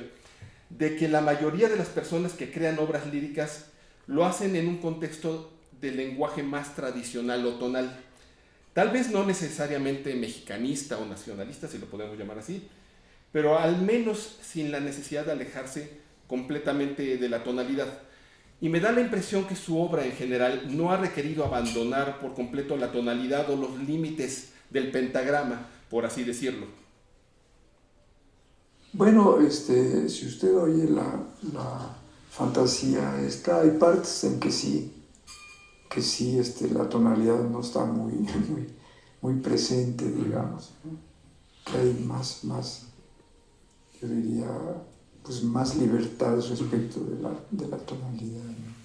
de que la mayoría de las personas que crean obras líricas lo hacen en un contexto de lenguaje más tradicional o tonal. Tal vez no necesariamente mexicanista o nacionalista, si lo podemos llamar así, pero al menos sin la necesidad de alejarse completamente de la tonalidad. Y me da la impresión que su obra en general no ha requerido abandonar por completo la tonalidad o los límites del pentagrama, por así decirlo. Bueno, si usted oye la fantasía esta, hay partes en que sí, la tonalidad no está muy presente, digamos, ¿no? Que hay más, yo diría, pues más libertad respecto de la tonalidad, ¿no?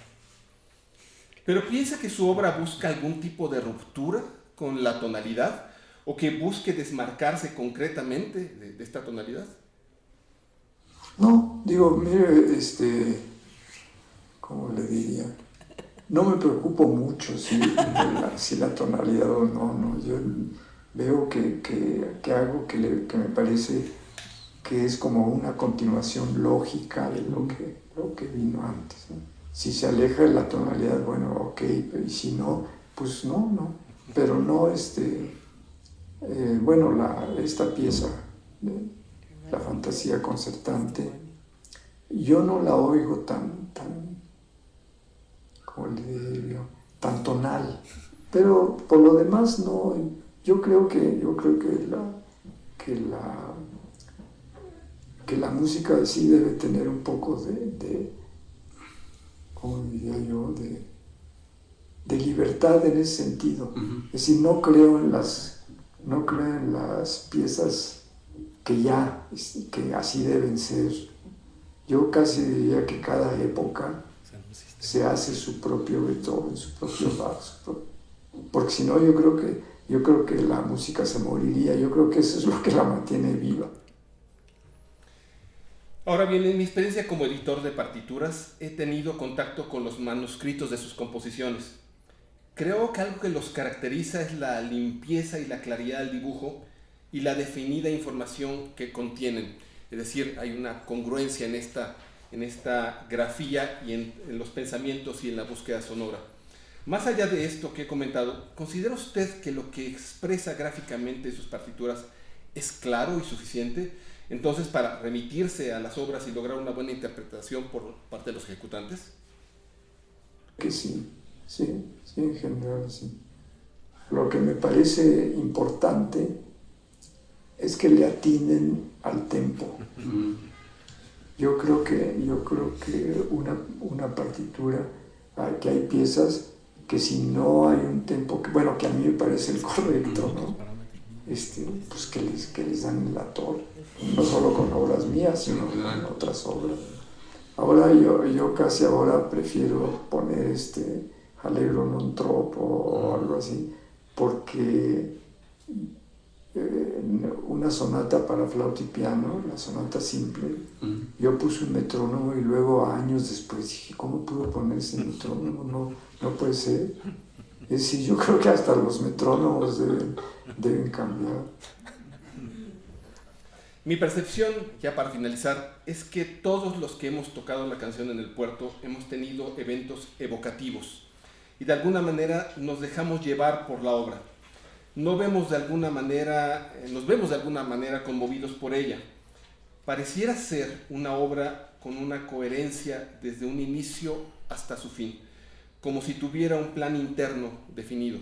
¿Pero piensa que su obra busca algún tipo de ruptura con la tonalidad o que busque desmarcarse concretamente de esta tonalidad? No, digo, mire, ¿cómo le diría? No me preocupo mucho si la tonalidad o no. Yo veo que algo que me parece que es como una continuación lógica de lo que vino antes, ¿no? Si se aleja de la tonalidad, bueno, ok, pero y si no, pues no. Pero no, esta pieza de la fantasía concertante, yo no la oigo tan ¿cómo le diría? Tan tonal, pero por lo demás no. Yo creo que la música sí debe tener un poco de ¿cómo diría yo? De libertad en ese sentido. Es decir, no creo en las piezas que así deben ser. Yo casi diría que cada época se hace su propio Beethoven, su propio Bach, porque si no yo creo que la música se moriría. Yo creo que eso es lo que la mantiene viva. Ahora bien, en mi experiencia como editor de partituras, he tenido contacto con los manuscritos de sus composiciones. Creo que algo que los caracteriza es la limpieza y la claridad del dibujo y la definida información que contienen. Es decir, hay una congruencia en esta grafía y en los pensamientos y en la búsqueda sonora. Más allá de esto que he comentado, ¿considera usted que lo que expresa gráficamente sus partituras es claro y suficiente? Entonces, para remitirse a las obras y lograr una buena interpretación por parte de los ejecutantes. Que sí, en general sí. Lo que me parece importante es que le atinen al tempo. Yo creo que una partitura, que hay piezas que si no hay un tempo, que a mí me parece el correcto, ¿no? Pues que les dan la torre, no solo con obras mías, sino con otras obras. Ahora yo casi ahora prefiero poner Allegro non troppo o algo así, porque una sonata para flauta y piano, la sonata simple. Yo puse un metrónomo y luego años después dije, ¿cómo pudo poner ese metrónomo? No puede ser. Es decir, yo creo que hasta los metrónomos deben cambiar. Mi percepción, ya para finalizar, es que todos los que hemos tocado la canción en el puerto hemos tenido eventos evocativos y de alguna manera nos dejamos llevar por la obra. Nos vemos de alguna manera conmovidos por ella. Pareciera ser una obra con una coherencia desde un inicio hasta su fin, como si tuviera un plan interno definido.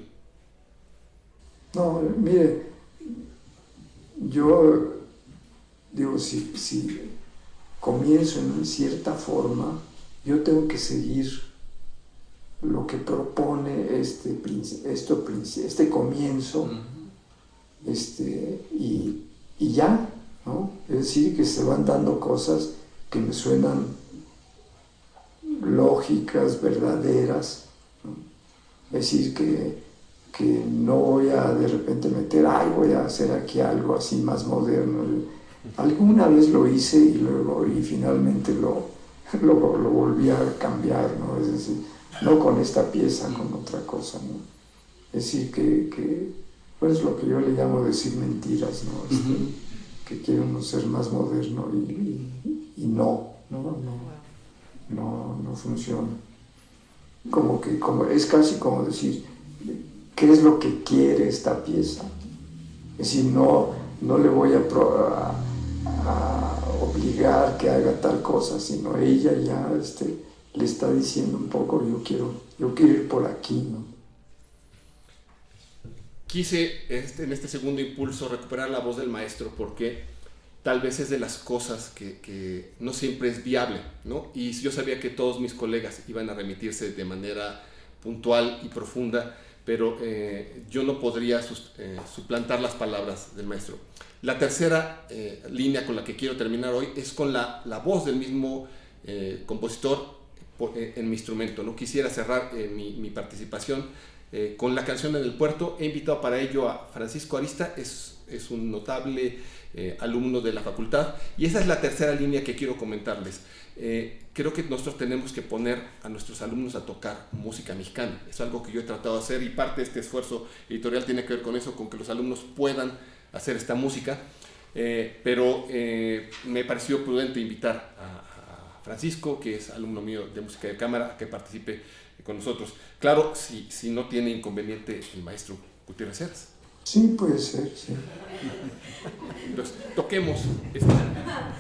No, mire, yo digo, si comienzo en cierta forma, yo tengo que seguir lo que propone este comienzo, y ya, ¿no? Es decir, que se van dando cosas que me suenan lógicas, verdaderas, ¿no? Es decir, que no voy a de repente meter, voy a hacer aquí algo así más moderno. Alguna vez lo hice y finalmente lo volví a cambiar, ¿no? Es decir, no con esta pieza, con otra cosa, ¿no? Es decir, que pues lo que yo le llamo decir mentiras, ¿no? Que quiere uno ser más moderno y no funciona. Es casi como decir, ¿qué es lo que quiere esta pieza? Es decir, no le voy a obligar que haga tal cosa, sino ella ya le está diciendo un poco, yo quiero ir por aquí, ¿no? Quise en este segundo impulso recuperar la voz del maestro porque tal vez es de las cosas que no siempre es viable, ¿no? Y yo sabía que todos mis colegas iban a remitirse de manera puntual y profunda, pero yo no podría suplantar las palabras del maestro. La tercera línea con la que quiero terminar hoy es con la voz del mismo compositor en mi instrumento, ¿no? Quisiera cerrar mi participación con la canción en el puerto. He invitado para ello a Francisco Arista, es un notable alumno de la facultad, y esa es la tercera línea que quiero comentarles. Creo que nosotros tenemos que poner a nuestros alumnos a tocar música mexicana. Es algo que yo he tratado de hacer y parte de este esfuerzo editorial tiene que ver con eso, con que los alumnos puedan hacer esta música, pero me pareció prudente invitar a Francisco, que es alumno mío de música de cámara, a que participe con nosotros. Claro, si no tiene inconveniente el maestro Gutiérrez Heras. Sí, puede ser, sí. Entonces, toquemos esta.